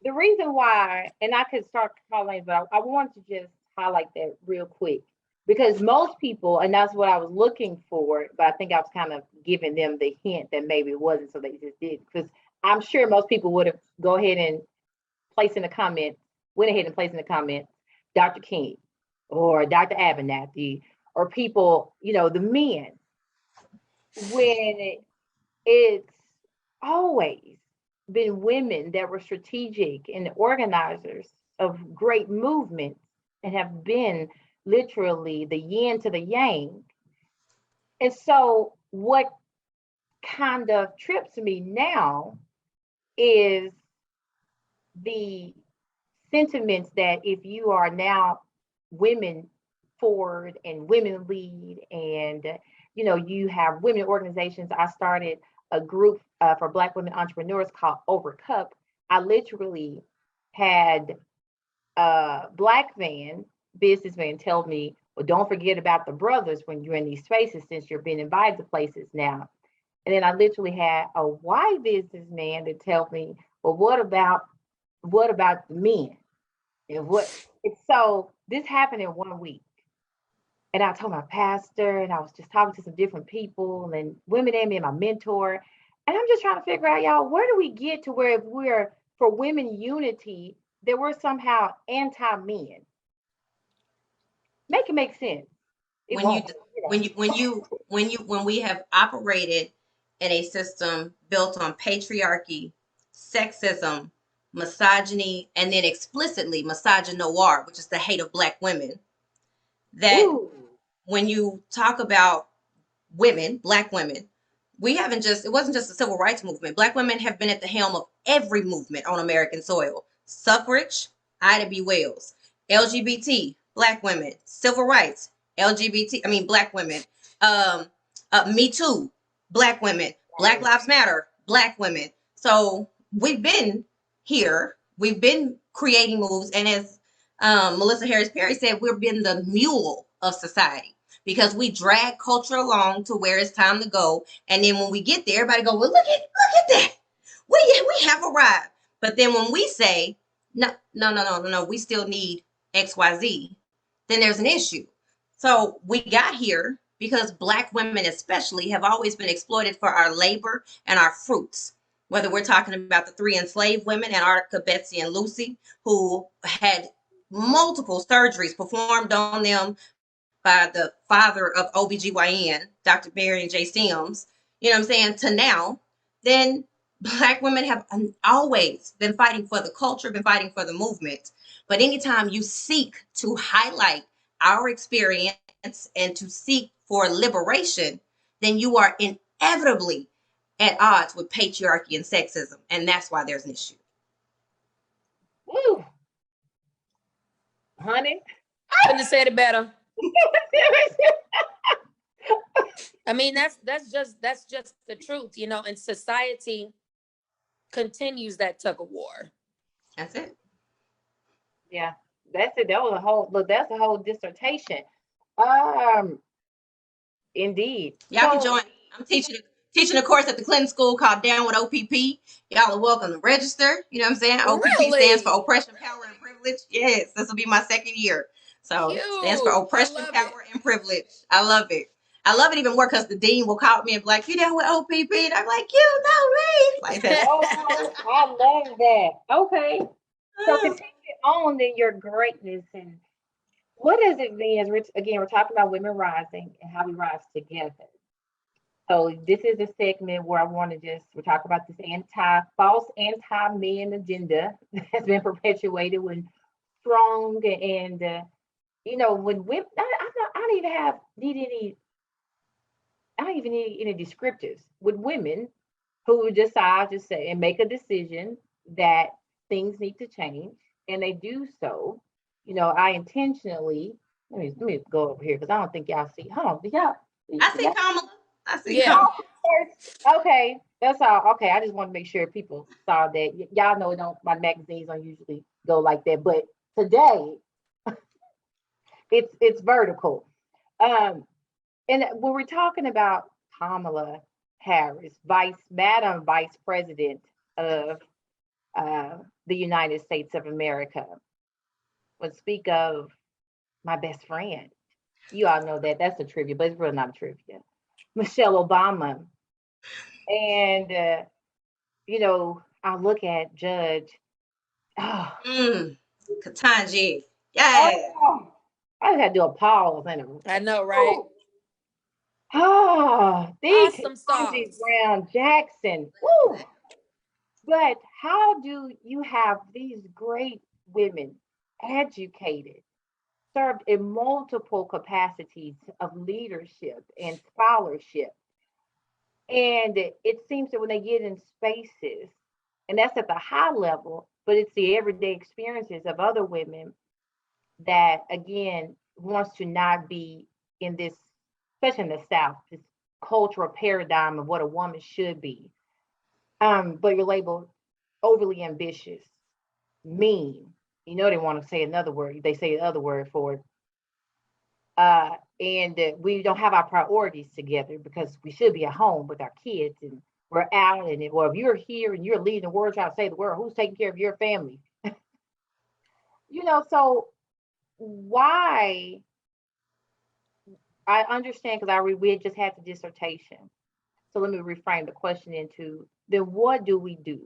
the reason why, and I could start calling, but I wanted to just highlight that real quick because most people, and that's what I was looking for, but I think I was kind of giving them the hint that maybe it wasn't, so they just did. Because I'm sure most people would have went ahead and placed in the comments, Dr. King or Dr. Abernathy or people, the men, when it's always been women that were strategic and organizers of great movements and have been literally the yin to the yang. And so what kind of trips me now is the sentiments that if you are now women forward and women lead and you have women organizations. I started a group for Black women entrepreneurs called Overcup. I literally had a Black businessman tell me, well, don't forget about the brothers when you're in these spaces since you're being invited to places now. And then I literally had a white businessman to tell me, well, what about the men? And so this happened in 1 week. And I told my pastor, and I was just talking to some different people, and women and me and my mentor. And I'm just trying to figure out, y'all, where do we get to where if we're for women unity, that we're somehow anti-men? Make it make sense. When we have operated in a system built on patriarchy, sexism, misogyny, and then explicitly misogynoir, which is the hate of Black women, that when you talk about women, Black women, we haven't just, it wasn't just the civil rights movement. Black women have been at the helm of every movement on American soil. Suffrage, Ida B. Wells. LGBT, Black women. Civil rights, Black women. Me Too, Black women. Black Lives Matter, Black women. So we've been here. We've been creating moves. And as Melissa Harris Perry said, we've been the mule of society, because we drag culture along to where it's time to go. And then when we get there, everybody go, well, look at that. We have arrived. But then when we say, no, we still need XYZ, then there's an issue. So we got here because Black women especially have always been exploited for our labor and our fruits. Whether we're talking about the 3 enslaved women, Antarctica, Betsy, and Lucy, who had multiple surgeries performed on them by the father of OBGYN, Dr. Barry J. Sims, you know what I'm saying, to now, then Black women have always been fighting for the culture, been fighting for the movement. But anytime you seek to highlight our experience and to seek for liberation, then you are inevitably at odds with patriarchy and sexism. And that's why there's an issue. Woo. Honey. Couldn't have said it better. I mean, that's just the truth, you know, and society continues that tug of war. That's it. Yeah, that's it. That was a whole look, that's a whole dissertation. Indeed. Y'all can join. I'm teaching a course at the Clinton School called Down with OPP. Y'all are welcome to register. You know what I'm saying? OPP stands for Oppression, Power, and Privilege. Yes, this will be my 2nd year. So it stands for Oppression, Power, and Privilege. I love it. I love it even more because the dean will call me and be like, you down with OPP? And I'm like, you know me. Like that. Oh, I love that. Okay. So continue on in your greatness. And what does it mean? As we're talking about women rising and how we rise together. So this is a segment where I want to we're talking about this false anti-men agenda that's been perpetuated when strong and, when women, I don't even need any descriptors with women who decide to say and make a decision that things need to change, and they do so. I intentionally, let me go over here because I don't think y'all see. Hold on, y'all? I see Kamala. I see. Yeah. Okay, that's all. Okay, I just want to make sure people saw that. Y'all know my magazines don't usually go like that, but today it's vertical. And when we're talking about Kamala Harris, Madam Vice President of the United States of America, would speak of my best friend. You all know that. That's a trivia, but it's really not a trivia. Michelle Obama. And, I look at Judge. Ketanji. Yeah. Oh, I just had to do a pause. I know, right? These Awesome songs. Brown Jackson. Woo. But how do you have these great women educated, served in multiple capacities of leadership and scholarship? And it seems that when they get in spaces, and that's at the high level, but it's the everyday experiences of other women that, again, wants to not be in this, especially in the South, this cultural paradigm of what a woman should be. But you're labeled overly ambitious, mean. They want to say another word. They say another word for it. And we don't have our priorities together because we should be at home with our kids and we're out. And if you're here and you're leading the world, trying to save the world, who's taking care of your family? So why? I understand because we just had the dissertation. So let me reframe the question into, then what do we do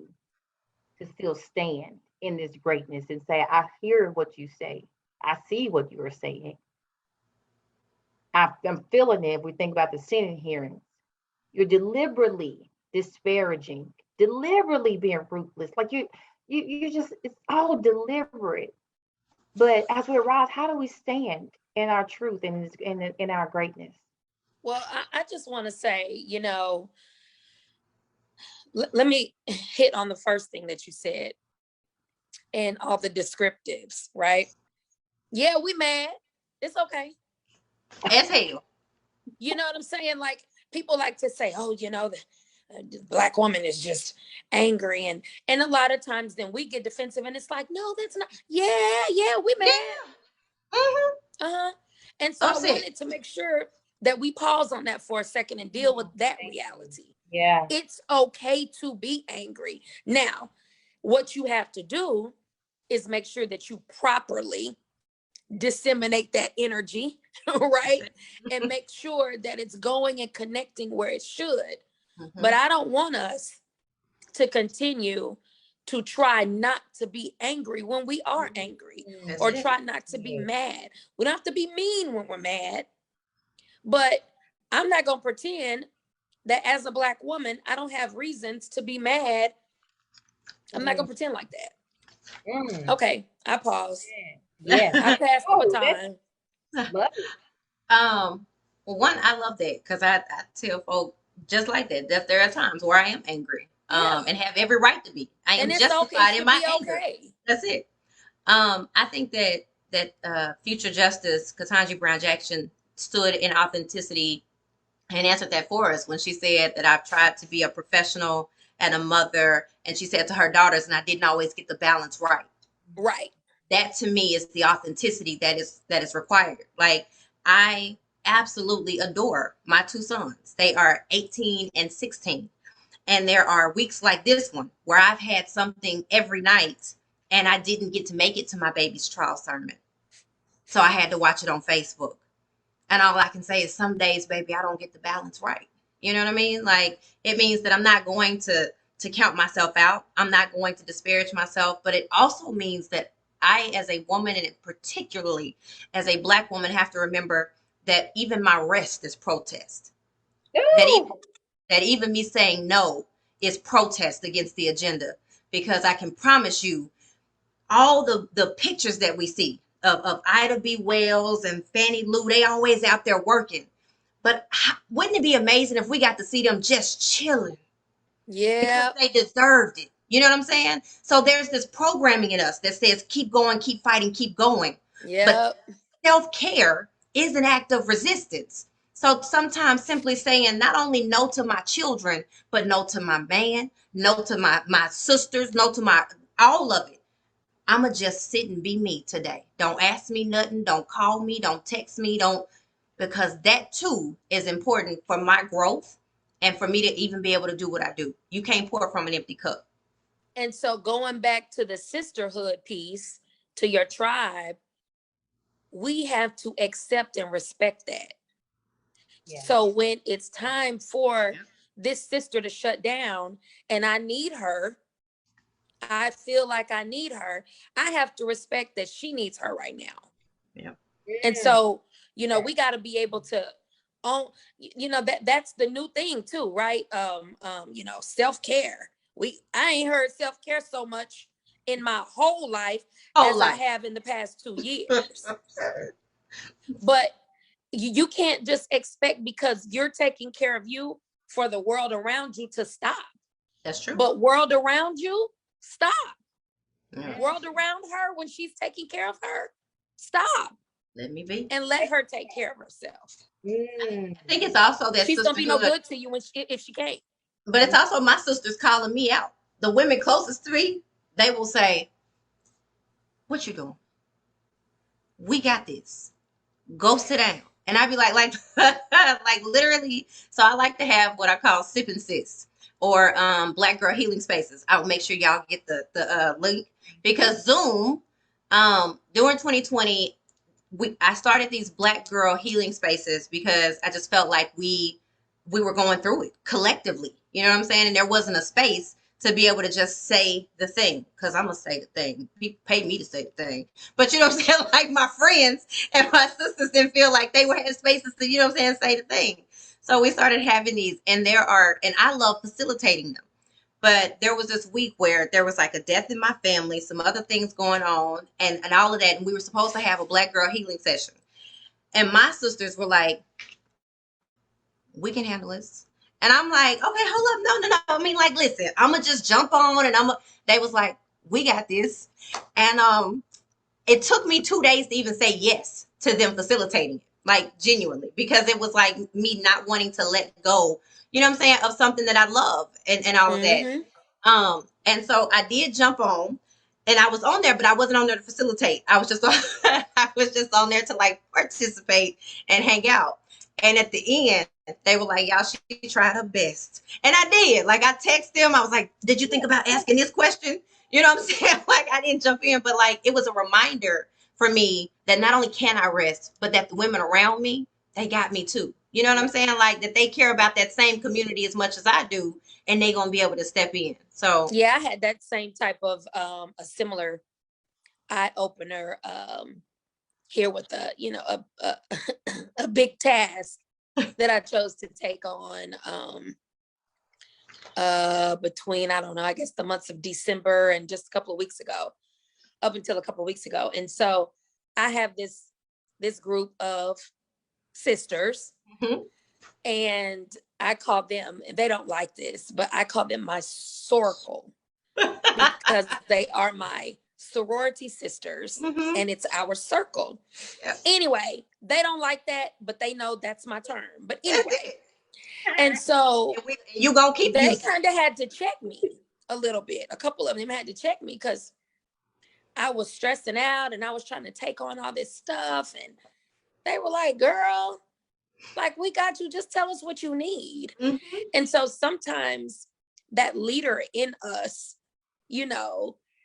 to still stand in this greatness and say, I hear what you say. I see what you are saying. I'm feeling it. If we think about the Senate hearings, you're deliberately disparaging, deliberately being ruthless. Like you just, it's all deliberate. But as we rise, how do we stand in our truth and in our greatness? Well, I just want to say, let me hit on the first thing that you said and all the descriptives, right? Yeah, we mad. It's okay. As hell. You know what I'm saying? Like, people like to say, oh, the Black woman is just angry. And a lot of times then we get defensive and it's like, no, that's not. Yeah, we mad. Yeah. Mm-hmm. Uh-huh. And so Upset. I wanted to make sure that we pause on that for a second and deal with that reality. Yeah. It's okay to be angry. Now, what you have to do is make sure that you properly disseminate that energy, right? And make sure that it's going and connecting where it should. Mm-hmm. But I don't want us to continue to try not to be angry when we are angry, or try not to be mad. We don't have to be mean when we're mad, but I'm not going to pretend that as a Black woman, I don't have reasons to be mad. I'm not going to pretend like that. Okay, I pause. Yeah. I passed the baton. Love it. Well, one, I love that because I tell folk just like that there are times where I am angry, Yeah. and have every right to be. I am And it's justified okay in my to be anger. okay. That's it. I think that future Justice Ketanji Brown Jackson stood in authenticity and answered that for us when she said that I've tried to be a professional and a mother, and she said to her daughters, and I didn't always get the balance right. Right. That to me is the authenticity that is required. Like, I absolutely adore my two sons. They are 18 and 16. And there are weeks like this one where I've had something every night and I didn't get to make it to my baby's trial sermon. So I had to watch it on Facebook. And all I can say is some days, baby, I don't get the balance right. You know what I mean? Like, it means that I'm not going to count myself out. I'm not going to disparage myself. But it also means that I, as a woman, and particularly as a Black woman, have to remember that even my rest is protest. That even me saying no is protest against the agenda. Because I can promise you, all the pictures that we see of Ida B. Wells and Fannie Lou, they always out there working. But wouldn't it be amazing if we got to see them just chilling? Yeah. Because they deserved it. You know what I'm saying? So there's this programming in us that says, keep going, keep fighting, keep going. Yeah. But self-care is an act of resistance. So sometimes simply saying not only no to my children, but no to my man, no to my sisters, no to my, all of it. I'ma just sit and be me today. Don't ask me nothing. Don't call me. Don't text me. Because that too is important for my growth and for me to even be able to do what I do. You can't pour from an empty cup. And so going back to the sisterhood piece, to your tribe, we have to accept and respect that. Yeah. So when it's time for this sister to shut down and I need her, I feel like I need her, I have to respect that she needs her right now. Yeah. And so, we got to be able to that's the new thing too, right? Self-care. I ain't heard self-care so much in my whole life as I have in the past 2 years. But you can't just expect, because you're taking care of you, for the world around you to stop. That's true. But world around you, stop. World around her, when she's taking care of her, stop. Let me be. And let her take care of herself. I think it's also that she's gonna be no good to you if she can't. But it's also my sisters calling me out. The women closest to me, they will say, "What you doing? We got this. Go sit down." And I'd be like like literally. So I like to have what I call sip and sis, or Black Girl Healing Spaces. I'll make sure y'all get the link, because Zoom, during 2020, I started these Black Girl Healing Spaces because I just felt like we were going through it collectively. You know what I'm saying? And there wasn't a space to be able to just say the thing, because I'm going to say the thing. People pay me to say the thing. But you know what I'm saying? Like, my friends and my sisters didn't feel like they were having spaces to, you know what I'm saying, say the thing. So we started having these, and and I love facilitating them. But there was this week where there was like a death in my family, some other things going on, and all of that. And we were supposed to have a Black Girl Healing session. And my sisters were like, "We can handle this." And I'm like, okay, hold up. No. I mean, like, listen, I'm going to just jump on. And they was like, we got this. And it took me 2 days to even say yes to them facilitating it, like genuinely, because it was like me not wanting to let go, you know what I'm saying, of something that I love and all of that. And so I did jump on, and I was on there, but I wasn't on there to facilitate. I was just on, I was just on there to like participate and hang out. And at the end, they were like, y'all, she tried her best. And I did. Like, I texted them. I was like, did you think about asking this question? You know what I'm saying? Like, I didn't jump in, but like, it was a reminder for me that not only can I rest, but that the women around me, they got me too. You know what I'm saying? Like, that they care about that same community as much as I do, and they gonna be able to step in. So yeah, I had that same type of a similar eye opener here with a big task that I chose to take on between, I don't know, I guess the months of December and just a couple of weeks ago, up until a couple of weeks ago. And so I have this group of sisters, and I call them, they don't like this, but I call them my sorkle, because they are my sorority sisters, and it's our circle. Anyway, they don't like that, but they know that's my term. But anyway, and so you gonna keep they kind of had to check me a little bit. A couple of them had to check me because I was stressing out and I was trying to take on all this stuff, and they were like, girl, like, we got you, just tell us what you need. And so sometimes that leader in us,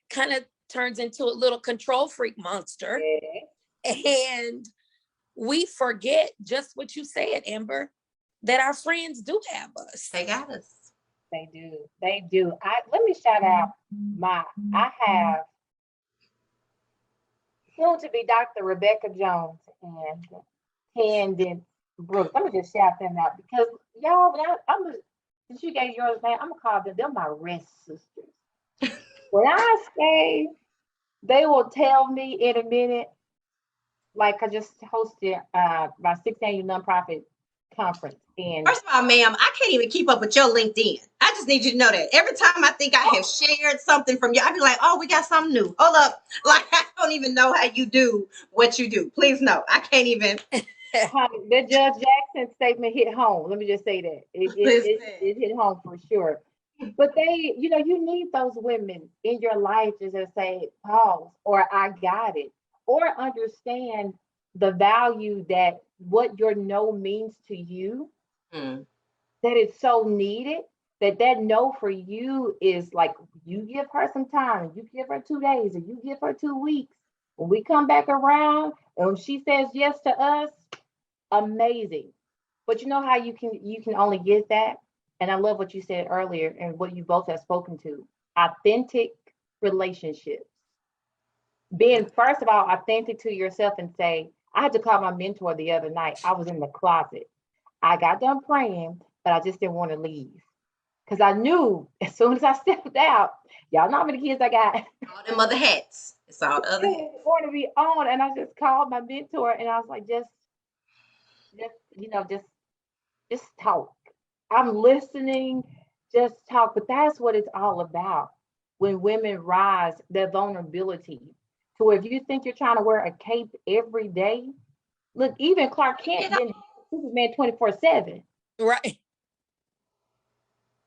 kind of turns into a little control freak monster. And we forget just what you said, Amber, that our friends do have us. They got us. They do. Let me shout out I have soon to be Dr. Rebecca Jones and Candace Brooks. Let me just shout them out because y'all, since you gave yours name, I'm gonna call them. They're my rest sisters. When I say they will tell me in a minute, like I just hosted my 6th annual nonprofit conference. And first of all, ma'am, I can't even keep up with your LinkedIn. I just need you to know that. Every time I think I have shared something from you, I'd be like, oh, we got something new. Hold up. Like, I don't even know how you do what you do. Please no. I can't even. The Judge Jackson statement hit home. Let me just say that. It hit home for sure. But you need those women in your life to say, pause, or I got it, or understand the value that what your no means to you, that it's so needed, that no for you is like, you give her some time, you give her 2 days, and you give her 2 weeks. When we come back around and when she says yes to us, amazing. But you know how you can only get that? And I love what you said earlier and what you both have spoken to. Authentic relationships. Being, first of all, authentic to yourself and say, I had to call my mentor the other night. I was in the closet. I got done praying, but I just didn't want to leave. Because I knew as soon as I stepped out, y'all know how many kids I got. All them other hats. It's all the other hats. Want to be on. And I just called my mentor and I was like, just talk. I'm listening, just talk. But that's what it's all about. When women rise, their vulnerability. So if you think you're trying to wear a cape every day, look, even Clark Kent didn't Superman 24/7. Right.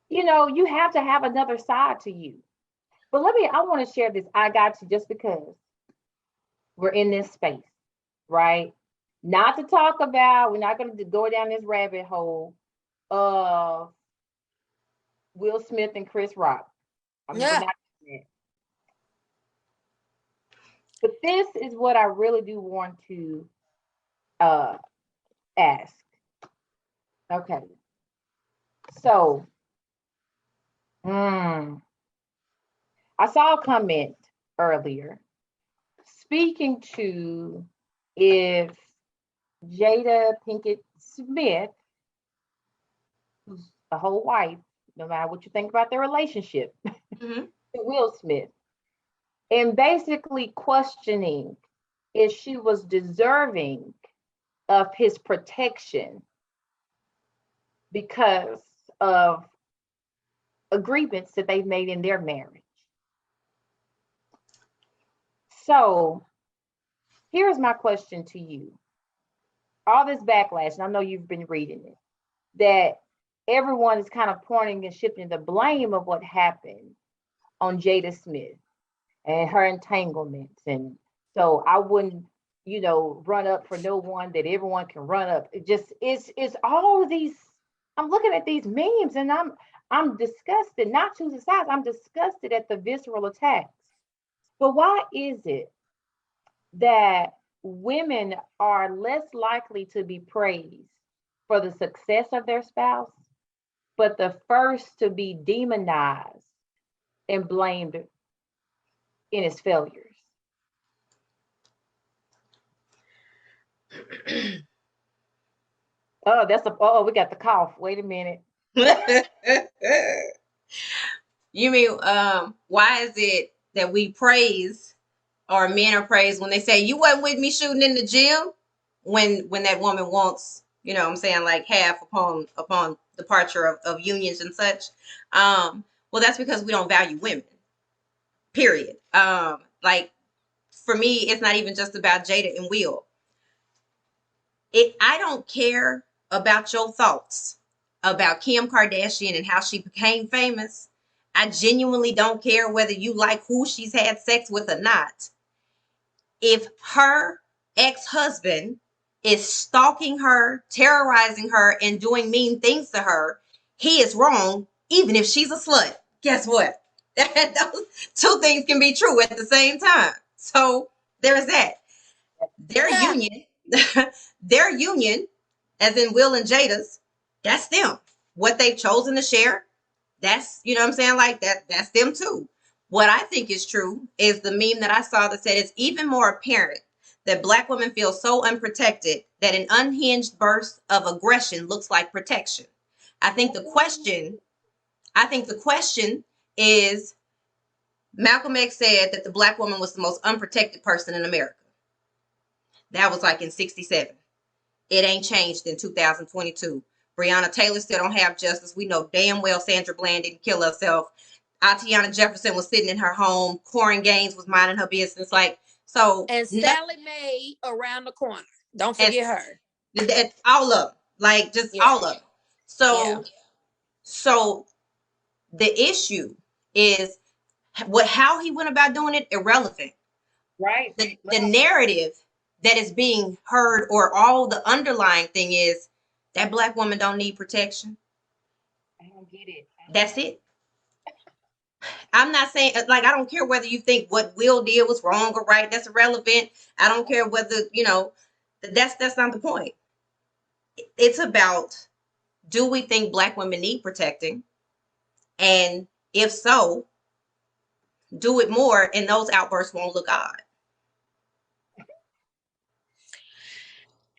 You have to have another side to you. But I want to share this. I got you just because we're in this space, right? Not to talk about, we're not going to go down this rabbit hole of Will Smith and Chris Rock. Yeah. But this is what I really do want to ask. Okay. So, I saw a comment earlier speaking to if Jada Pinkett Smith, who's a whole wife, no matter what you think about their relationship, to Will Smith, and basically questioning if she was deserving of his protection because of agreements that they've made in their marriage. So here's my question to you. All this backlash, and I know you've been reading it, that everyone is kind of pointing and shifting the blame of what happened on Jada Smith and her entanglements. And so I wouldn't, run up for no one that everyone can run up. It just it's all of these. I'm looking at these memes and I'm disgusted, not choosing sides. I'm disgusted at the visceral attacks. But why is it that women are less likely to be praised for the success of their spouse, but the first to be demonized and blamed in his failures? We got the cough. Wait a minute. You mean, why is it that we praise, or men are praised when they say, you wasn't with me shooting in the gym, when that woman wants, what I'm saying, like half upon departure of unions and such. Well, that's because we don't value women, period. Like, for me, it's not even just about Jada and Will. I don't care about your thoughts about Kim Kardashian and how she became famous. I genuinely don't care whether you like who she's had sex with or not. If her ex-husband is stalking her, terrorizing her, and doing mean things to her, he is wrong, even if she's a slut. Guess what? Those two things can be true at the same time. So there's that. Their union, their union, as in Will and Jada's, that's them. What they've chosen to share, that's, what I'm saying, like that's them too. What I think is true is the meme that I saw that said it's even more apparent that Black women feel so unprotected that an unhinged burst of aggression looks like protection. I think the question is, Malcolm X said that the Black woman was the most unprotected person in America. That was like in 1967. It ain't changed in 2022. Breonna Taylor still don't have justice. We know damn well Sandra Bland didn't kill herself. Atiana Jefferson was sitting in her home. Corin Gaines was minding her business. And Sally Mae around the corner. Don't forget her. All of them. Like, just all of them. So the issue is how he went about doing it, irrelevant. Right. The narrative that is being heard, or all the underlying thing, is that Black woman don't need protection. I don't get it. That's it. I'm not saying, like, I don't care whether you think what Will did was wrong or right. That's irrelevant. I don't care whether, that's not the point. It's about, do we think Black women need protecting? And if so, do it more, and those outbursts won't look odd.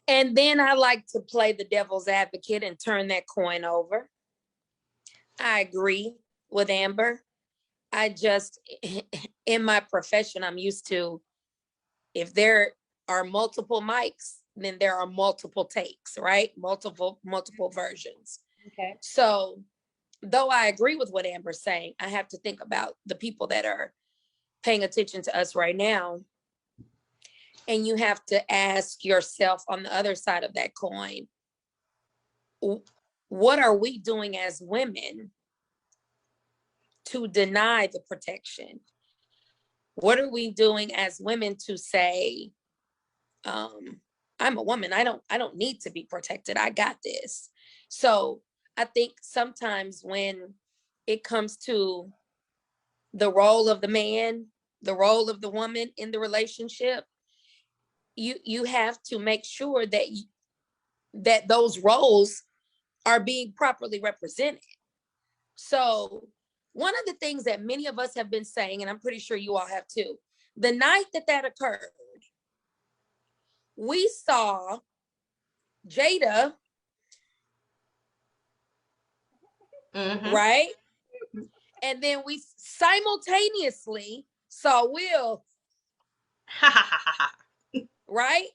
And then I like to play the devil's advocate and turn that coin over. I agree with Amber. I just, in my profession, I'm used to, if there are multiple mics, then there are multiple takes, right? Multiple versions. Okay. So though I agree with what Amber's saying, I have to think about the people that are paying attention to us right now. And you have to ask yourself on the other side of that coin, what are we doing as women to deny the protection? What are we doing as women to say, I'm a woman, I don't need to be protected, I got this? So I think sometimes when it comes to the role of the man, the role of the woman in the relationship, you have to make sure that those roles are being properly represented. So one of the things that many of us have been saying, and I'm pretty sure you all have too, the night that occurred, we saw Jada, right? And then we simultaneously saw Will, right?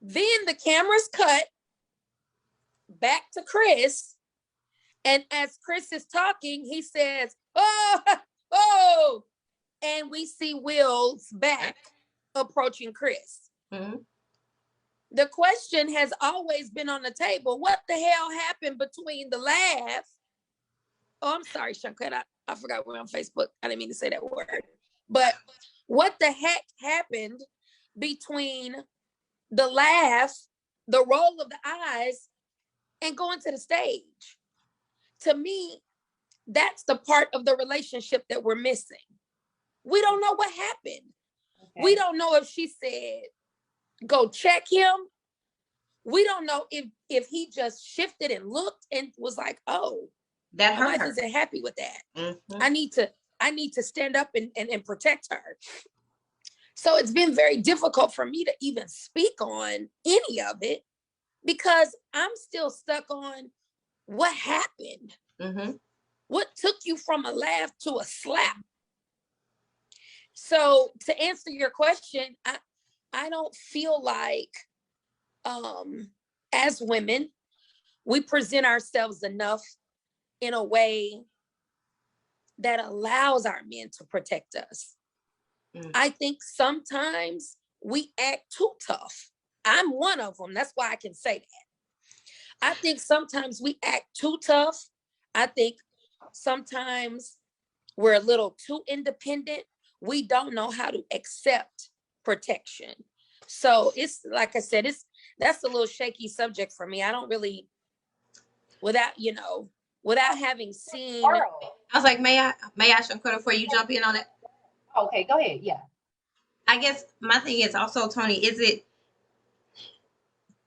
Then the cameras cut back to Chris, And as Chris is talking, he says, oh, oh, and we see Will's back approaching Chris. Mm-hmm. The question has always been on the table. What the hell happened between the laugh? Oh, I'm sorry, Shankar. I forgot we're on Facebook. I didn't mean to say that word. But what the heck happened between the laugh, the roll of the eyes, and going to the stage? To me, that's the part of the relationship that we're missing. We don't know what happened. Okay. We don't know if she said, go check him. We don't know if he just shifted and looked and was like, oh, that hurt my her. wife isn't happy with that. Mm-hmm. I need to stand up and protect her. So it's been very difficult for me to even speak on any of it because I'm still stuck on what happened. Mm-hmm. What took you from a laugh to a slap? So to answer your question, I don't feel like as women, we present ourselves enough in a way that allows our men to protect us. Mm. I think sometimes we act too tough. I'm one of them. That's why I can say that. I think sometimes we act too tough. I think sometimes we're a little too independent. We don't know how to accept protection. So it's like I said, that's a little shaky subject for me. I don't really, without having seen. I was like, may I, Shankar, before you jump in on it? Okay, go ahead. Yeah. I guess my thing is also, Toni, is it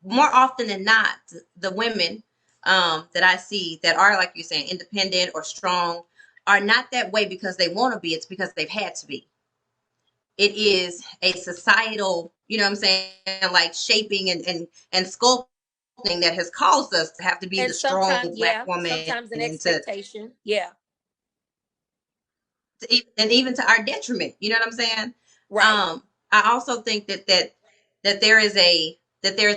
more often than not, the women that I see that are, like you're saying, independent or strong are not that way because they want to be. It's because they've had to be. It is a societal, you know what I'm saying, like shaping and sculpting that has caused us to have to be the strong Black woman. Sometimes an expectation. And even to our detriment, you know what I'm saying? Right. I also think that there is a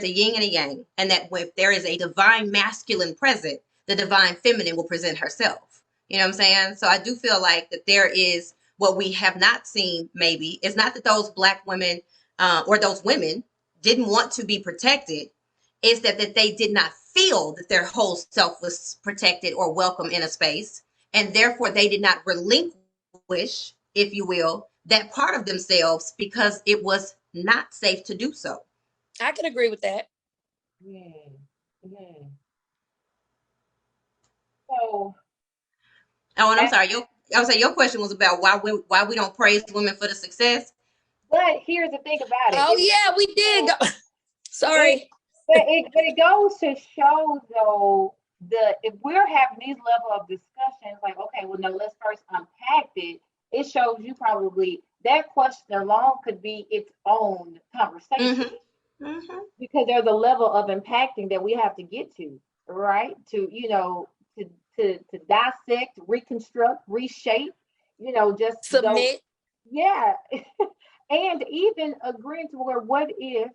yin and a yang, and that if there is a divine masculine present, the divine feminine will present herself. You know what I'm saying? So I do feel like that there is what we have not seen. Maybe it's not that those Black women or those women didn't want to be protected. It's that they did not feel that their whole self was protected or welcome in a space, and therefore they did not relinquish, if you will, that part of themselves because it was not safe to do so. I can agree with that. Yeah. Yeah. So. Oh, and I'm sorry. I was saying your question was about why we don't praise women for the success. But here's the thing about it. Oh yeah, we did. Sorry. But it goes to show though if we're having these level of discussions, like, okay, well, no, let's first unpack it. It shows you probably that question alone could be its own conversation. Mm-hmm. Mm-hmm. Because there's a level of impacting that we have to get to, right? To, to dissect, reconstruct, reshape, just submit. Yeah. And even agreeing to where, what if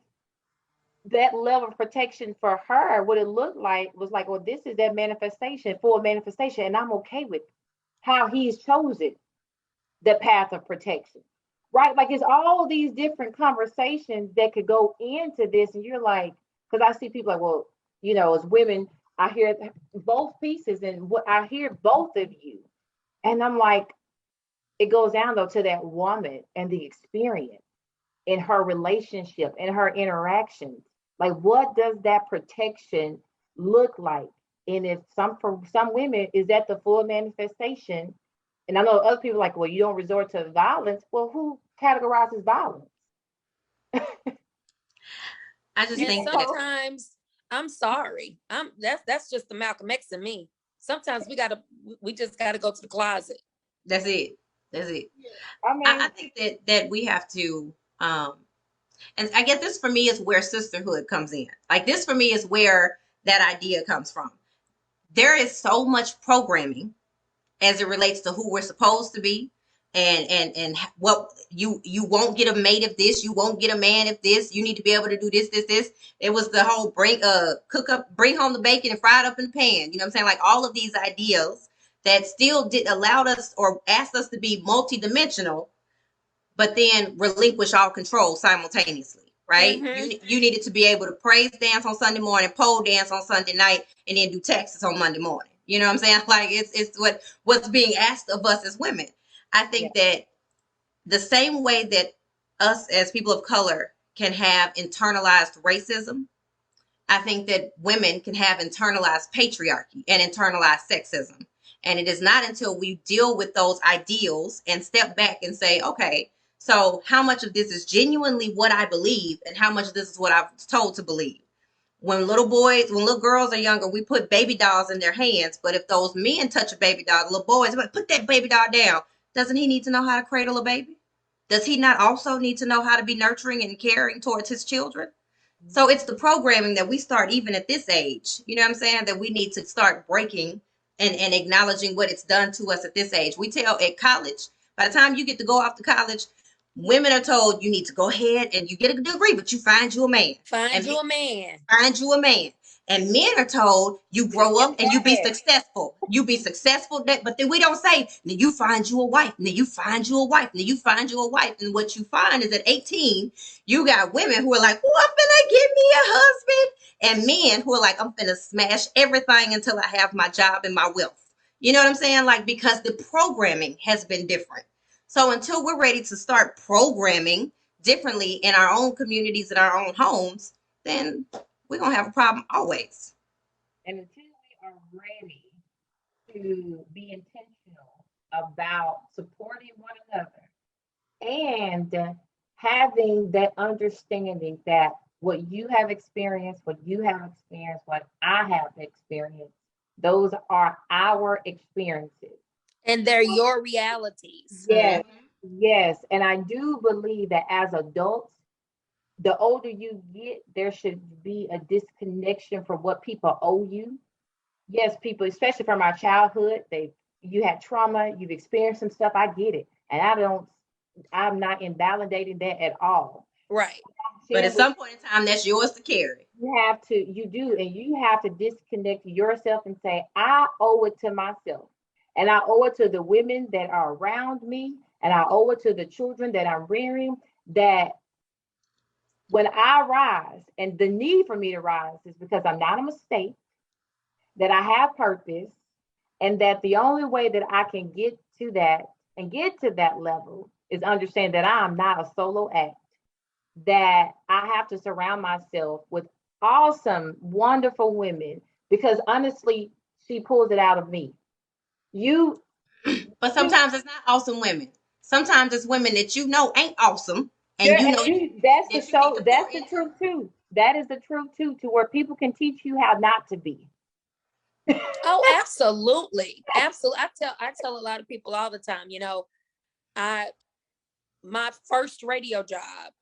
that level of protection for her, what it looked like was like, well, this is that manifestation, full manifestation, and I'm okay with how he's chosen the path of protection, right? Like, it's all these different conversations that could go into this, and you're like, because I see people like, well, as women, I hear both pieces, and what I hear both of you, and I'm like, it goes down though to that woman and the experience in her relationship and her interactions. Like, what does that protection look like? And if for some women, is that the full manifestation? And I know other people are like, well, you don't resort to violence. Well, who categorizes violence? I just think sometimes I'm sorry. That's just the Malcolm X in me. Sometimes we just gotta go to the closet. That's it. I mean, I think that we have to, and I guess this for me is where sisterhood comes in. Like, this for me is where that idea comes from. There is so much programming as it relates to who we're supposed to be, and what you won't get a mate if this, you won't get a man if this, you need to be able to do this. It was the whole bring home the bacon and fry it up in the pan. You know what I'm saying? Like all of these ideals that still did allowed us or asked us to be multidimensional, but then relinquish all control simultaneously, right? You needed to be able to praise dance on Sunday morning, pole dance on Sunday night, and then do taxes on Monday morning. You know what I'm saying? Like it's what's being asked of us as women. I think that the same way that us as people of color can have internalized racism, I think that women can have internalized patriarchy and internalized sexism. And it is not until we deal with those ideals and step back and say, okay, so how much of this is genuinely what I believe and how much of this is what I was told to believe? When little girls are younger, we put baby dolls in their hands. But if those men touch a baby doll, the little boys, put that baby doll down. Doesn't he need to know how to cradle a baby? Does he not also need to know how to be nurturing and caring towards his children? So it's the programming that we start even at this age, you know what I'm saying, that we need to start breaking and acknowledging what it's done to us at this age. We tell at college, by the time you get to go off to college, women are told you need to go ahead and you get a degree, but you find you a man. Find you a man. Find you a man. And men are told you grow up and you be successful. You be successful, but then we don't say, now you find you a wife. Now you find you a wife. Now you find you a wife. And what you find is at 18, you got women who are like, oh, I'm finna get me a husband. And men who are like, I'm finna smash everything until I have my job and my wealth. You know what I'm saying? Like, because the programming has been different. So until we're ready to start programming differently in our own communities, in our own homes, then we're going to have a problem always. And until we are ready to be intentional about supporting one another and having that understanding that what you have experienced, what I have experienced, those are our experiences. And they're your realities. Yes, yes. And I do believe that as adults, the older you get, there should be a disconnection from what people owe you. Yes, people, especially from our childhood, you had trauma, you've experienced some stuff. I get it. And I'm not invalidating that at all. Right. But at some point in time, that's yours to carry. You do, and you have to disconnect yourself and say, I owe it to myself. And I owe it to the women that are around me, and I owe it to the children that I'm rearing, that when I rise, and the need for me to rise is because I'm not a mistake, that I have purpose, and that the only way that I can get to that and get to that level is understand that I am not a solo act, that I have to surround myself with awesome, wonderful women, because honestly, she pulls it out of me. But sometimes it's not awesome women. Sometimes it's women that you know ain't awesome. And that's the truth too. That is the truth too, to where people can teach you how not to be. Oh, absolutely. Absolutely. I tell a lot of people all the time, my first radio job,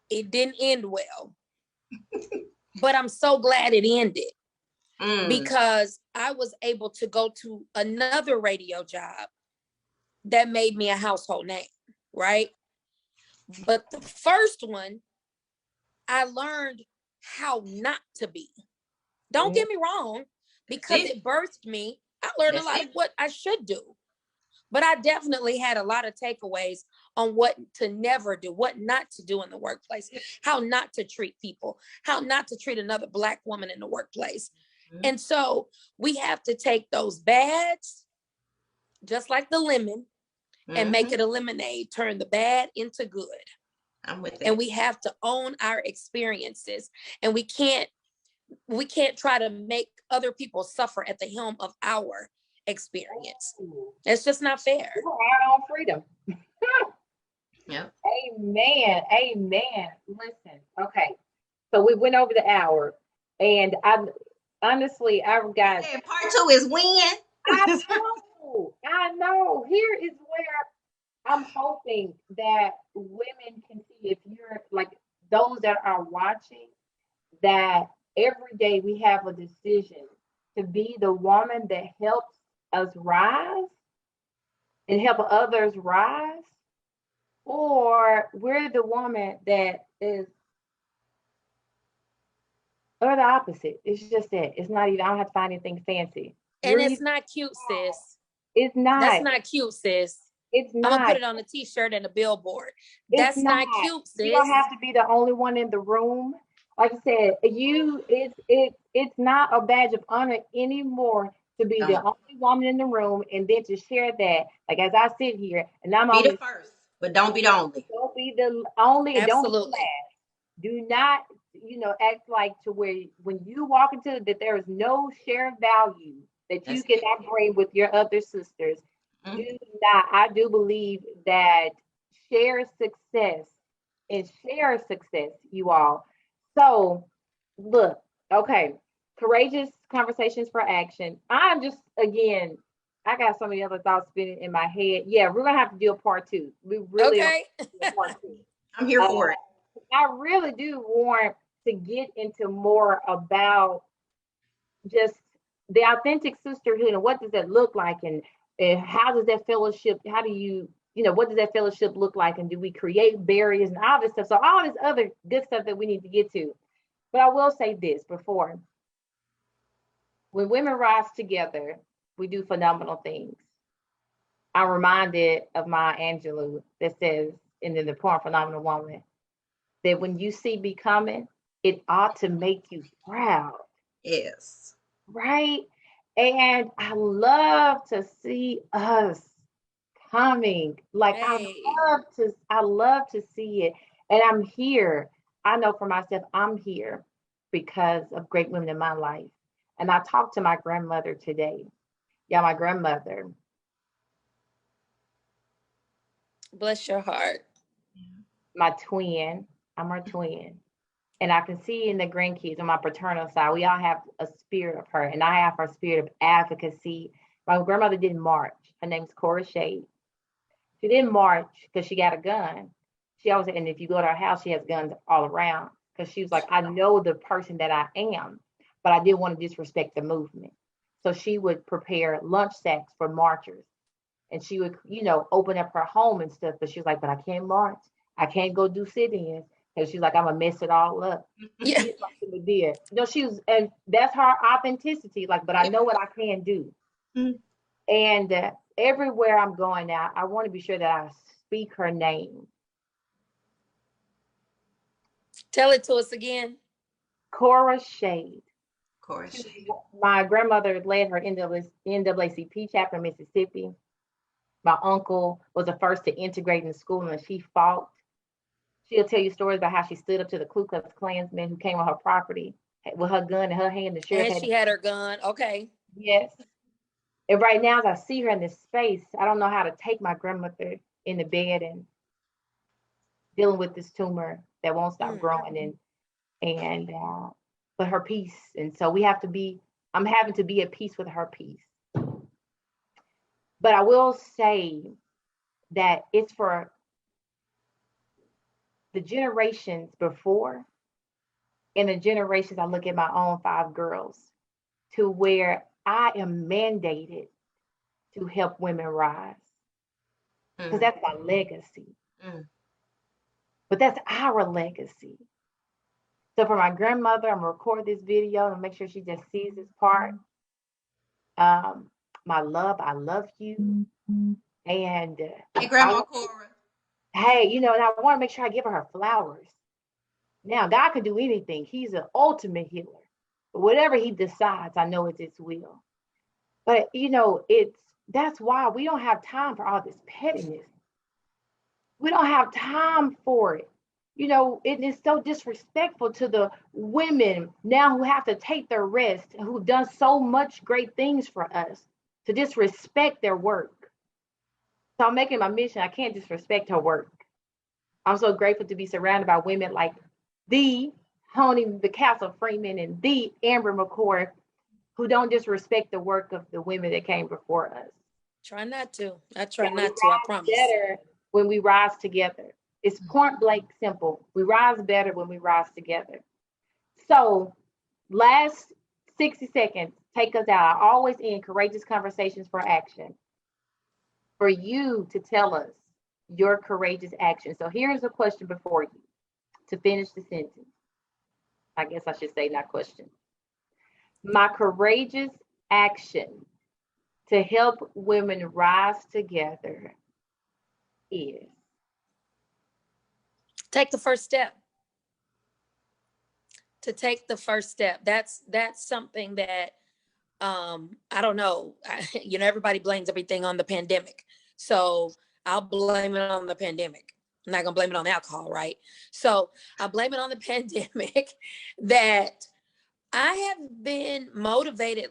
it didn't end well. But I'm so glad it ended. Because I was able to go to another radio job that made me a household name, right? But the first one, I learned how not to be. Don't get me wrong, because it birthed me. I learned a lot of what I should do. But I definitely had a lot of takeaways on what to never do, what not to do in the workplace, how not to treat people, how not to treat another Black woman in the workplace. And so we have to take those bads, just like the lemon, and make it a lemonade, turn the bad into good. I'm with it. And we have to own our experiences, and we can't try to make other people suffer at the helm of our experience. It's just not fair. Our own freedom. Yeah. Amen. Listen, okay. So we went over the hour, and I've got part 2 is when. I know. Here is where I'm hoping that women can see, if you're like those that are watching, that every day we have a decision to be the woman that helps us rise, and help others rise, or we're the woman that is, or the opposite. It's just that it's not even, I don't have to find anything fancy. And You're it's either, not cute, sis. it's That's not, not cute, sis. it's I'm gonna put not, it on a t-shirt and a billboard. it's That's not. not cute, You don't sis. have to be the only one in the room. Like I said, it's not a badge of honor anymore to be the Don't. only woman in the room and then to share that. Like as I sit here and I'm Be on the this, first, but don't be the only. don't be the only and don't be Absolutely. last. Do not, act like to where when you walk into that there is no shared value that you That's it. cannot bring with your other sisters. Mhm. Do not. I do believe that share success and share success, you all. So, look, okay, courageous conversations for action. I'm just, again, I got so many other thoughts spinning in my head. Yeah, we're gonna have to do a part two. We really are Okay. gonna do a part two. I'm here for it. I really do want to get into more about just the authentic sisterhood and what does that look like, and how does that fellowship, how do you, what does that fellowship look like, and do we create barriers and all this stuff. So all this other good stuff that we need to get to. But I will say this before, when women rise together, we do phenomenal things. I'm reminded of Maya Angelou that says in the poem Phenomenal Woman, that when you see me coming, it ought to make you proud, Yes. right? And I love to see us coming. Like Hey. I love to see it. And I'm here. I know for myself, I'm here because of great women in my life. And I talked to my grandmother today. Yeah, my grandmother. Bless your heart. My twin. I'm her twin. And I can see in the grandkids on my paternal side, we all have a spirit of her. And I have her spirit of advocacy. My grandmother didn't march. Her name's Cora Shade. She didn't march because she got a gun. She always, and if you go to her house, she has guns all around. Because she was like, I know the person that I am, but I didn't want to disrespect the movement. So she would prepare lunch sacks for marchers. And she would, open up her home and stuff. But she was like, but I can't march. I can't go do sit-ins. And she's like, I'm gonna mess it all up. Yeah. She was, and that's her authenticity. Like, but I know what I can do. Mhm. And everywhere I'm going now, I want to be sure that I speak her name. Tell it to us again. Cora Shade. Of course. My grandmother led her NAACP chapter in Mississippi. My uncle was the first to integrate in the school, and she fought. She'll tell you stories about how she stood up to the Ku Klux Klansmen who came on her property with her gun in her hand. The sheriff And she had her gun. Okay. Yes. And right now, as I see her in this space, I don't know how to take my grandmother in the bed and dealing with this tumor that won't stop growing, and but her peace. And so I'm having to be at peace with her peace. But I will say that it's for the generations before and the generations I look at my own 5 girls, to where I am mandated to help women rise. Because that's my legacy. Mm. But that's our legacy. So for my grandmother, I'm gonna record this video and make sure she just sees this part. My love, I love you. And Hey, Grandma Cora. hey, and I want to make sure I give her flowers. Now, God can do anything. He's an ultimate healer. But whatever he decides, I know it's his will. But that's why we don't have time for all this pettiness. We don't have time for it. It is so disrespectful to the women now who have to take their rest, who've done so much great things for us, to disrespect their work. So I'm making my mission. I can't disrespect her work. I'm so grateful to be surrounded by women like the Toni the Castle Freeman and the Amber McCoy, who don't disrespect the work of the women that came before us. Try not to. I try not to. I promise. Better when we rise together. It's point blank simple. We rise better when we rise together. So, last 60 seconds, take us out. I always end courageous conversations for action. for you to tell us your courageous action. So here's a question before you to finish the sentence. I guess I should say not question. My courageous action to help women rise together is. Take the first step. To take the first step. That's something that I don't know. Everybody blames everything on the pandemic. So I'll blame it on the pandemic. I'm not gonna blame it on alcohol, right? So I blame it on the pandemic that I have been motivated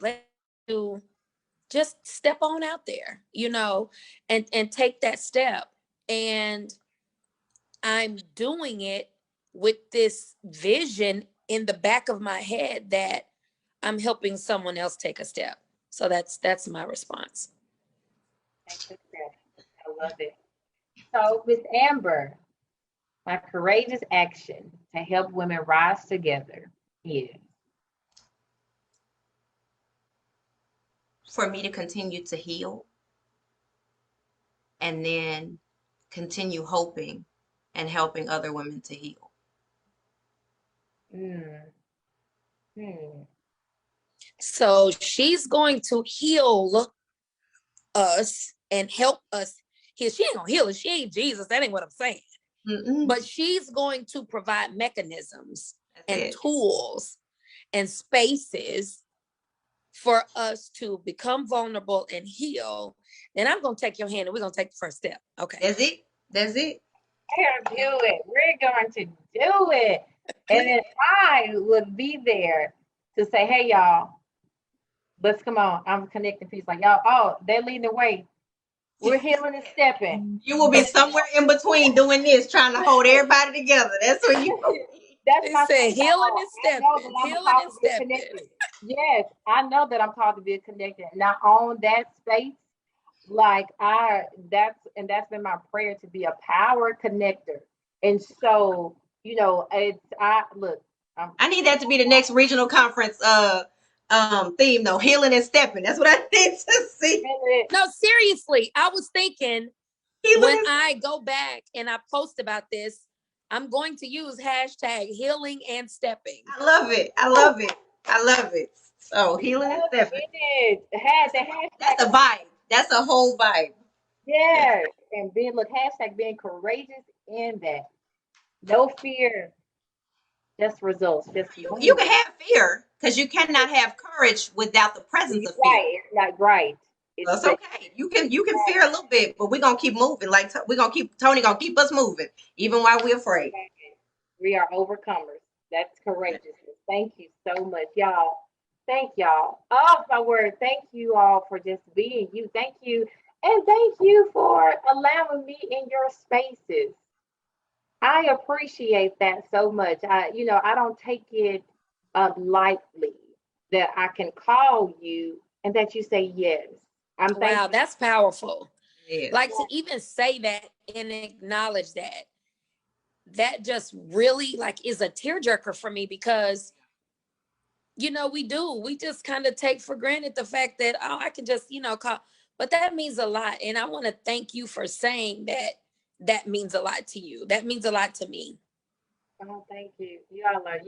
to just step on out there, and take that step. And I'm doing it with this vision in the back of my head that I'm helping someone else take a step. So that's my response. I love it. So, Miss Amber, my courageous action to help women rise together is. For me to continue to heal and then continue hoping and helping other women to heal. So she's going to heal us and help us heal. She ain't gonna heal us. She ain't Jesus. That ain't what I'm saying. Mm-mm. But she's going to provide mechanisms and tools and spaces for us to become vulnerable and heal. And I'm going to take your hand and we're going to take the first step. Okay. That's it. We're going to do it. We're going to do it. And then I would be there to say, hey, y'all, let's come on. I'm connecting peace. Like, y'all, oh, they're leading the way. We're healing and stepping. You will be somewhere in between doing this, trying to hold everybody together. That's what you That's my healing and stepping. Healing and stepping. Yes, I know that I'm called to be connected. Now on that space, like that's been my prayer, to be a power connector. And so, I need that to be the next regional conference theme though. Healing and stepping. That's what I need to see. No, seriously. I was thinking when I go back and I post about this, I'm going to use hashtag healing and stepping. I love it. So healing and stepping. That's a vibe. That's a whole vibe. Yeah. And hashtag being courageous in that. No fear. Just results. You can have fear because you cannot have courage without the presence of fear. Right. That's okay. You can fear a little bit, but we're gonna keep moving. Like Toni gonna keep us moving, even while we're afraid. We are overcomers. That's courageous. Thank you so much, y'all. Thank y'all. Oh, my word. Thank you all for just being you. Thank you. And thank you for allowing me in your spaces. I appreciate that so much. I don't take it lightly that I can call you and that you say yes. Wow, that's powerful. Yeah. Like to even say that and acknowledge that just really is a tearjerker for me, because we just kind of take for granted the fact that, oh, I can just call, but that means a lot. And I want to thank you for saying that means a lot to you. That means a lot to me. Oh, thank you. You all are,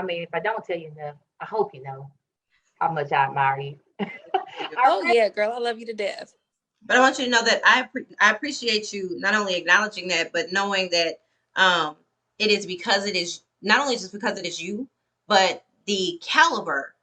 if I don't tell you enough, I hope you know how much I admire you. Oh yeah, girl, I love you to death. But I want you to know that I appreciate you not only acknowledging that, but knowing that it is because it is not only just because it is you, but the caliber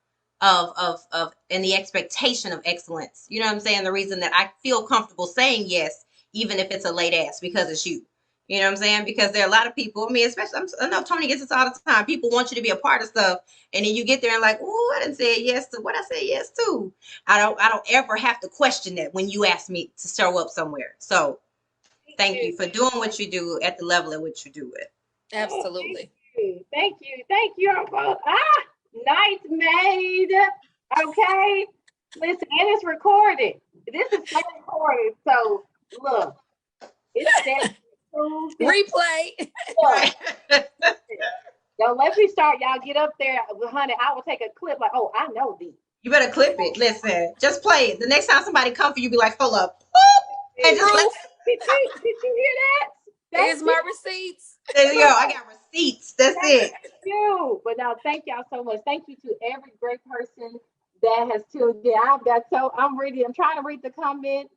of and the expectation of excellence. You know what I'm saying? The reason that I feel comfortable saying yes, even if it's a late ass, because it's you. You know what I'm saying? Because there are a lot of people, especially, I know Toni gets this all the time. People want you to be a part of stuff. And then you get there and like, oh, I didn't say yes to what I said yes to. I don't ever have to question that when you ask me to show up somewhere. So thank you for doing what you do at the level at which you do it. Absolutely. Thank you. I'm both. Nice made. Okay. Listen, and it's recorded. This is recorded. So look, it's that. Replay. Don't let me start. Y'all get up there, honey. I will take a clip. Like, oh, I know these. You better clip it. Listen, just play it. The next time somebody come for you, be like, hold up. And just let, Did you hear that? Here's my receipts. there you go. I got receipts. That's it. you. But now, thank y'all so much. Thank you to every great person that has tuned in. I'm ready. I'm trying to read the comment.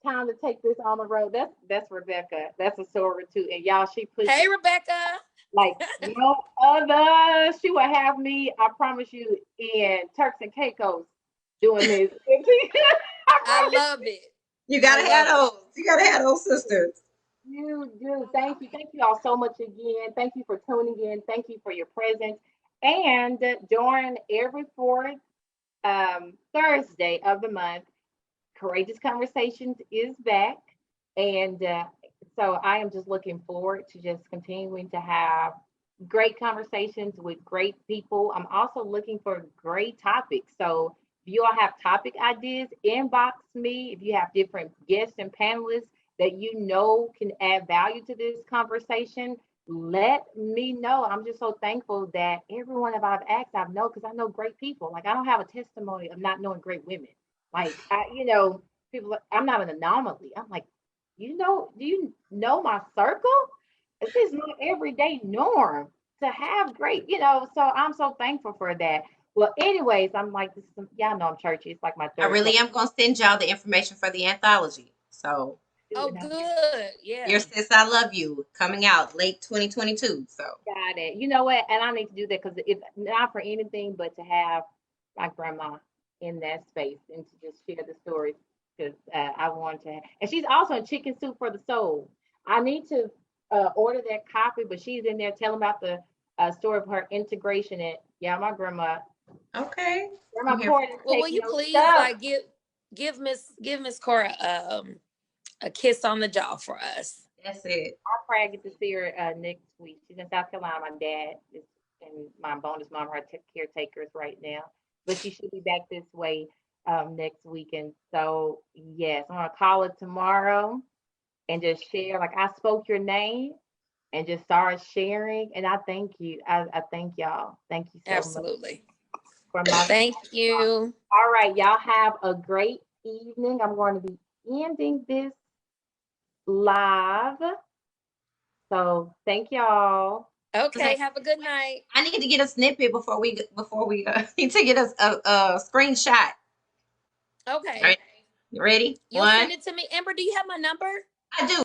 Time to take this on the road. That's Rebecca. That's a soror too. And y'all, she pushed Hey, Rebecca. like no other. She will have me, I promise you, in Turks and Caicos doing this. I love it. You gotta have those. You gotta have those sisters. You do. Thank you. Thank you all so much again. Thank you for tuning in. Thank you for your presence. And during every fourth Thursday of the month, Courageous Conversations is back. And so I am just looking forward to just continuing to have great conversations with great people. I'm also looking for great topics. So if you all have topic ideas, inbox me. If you have different guests and panelists that you know can add value to this conversation, let me know. I'm just so thankful that everyone that I've asked, I know, because I know great people. Like I don't have a testimony of not knowing great women. Like people. I'm not an anomaly. I'm like, do you know my circle? This is not everyday norm to have great, So I'm so thankful for that. Well, anyways, I'm like, y'all know I'm churchy. It's like my third. I really am gonna send y'all the information for the anthology. So Oh, good. Yeah. Your Sis I Love You coming out late 2022. So got it. You know what? And I need to do that because if not for anything but to have my grandma in that space and to just share the stories because I want to. And she's also in Chicken Soup for the Soul. I need to order that copy, but she's in there telling about the story of her integration. And yeah, my grandma. okay. Grandma well, will you please like give Miss Cora a kiss on the jaw for us? That's it. I pray I get to see her next week. She's in South Carolina. My dad is and my bonus mom are caretakers right now, but she should be back this way next weekend. So yes, I'm gonna call her tomorrow and just share. Like I spoke your name and just started sharing, and I thank you. I thank y'all. Thank you so Absolutely. much. Thank you. All right, y'all have a great evening. I'm going to be ending this live. So thank y'all. Okay, have a good night. I need to get a snippet before we need to get a screenshot. Okay. All right. You ready? You'll send it to me. Amber, do you have my number? I do.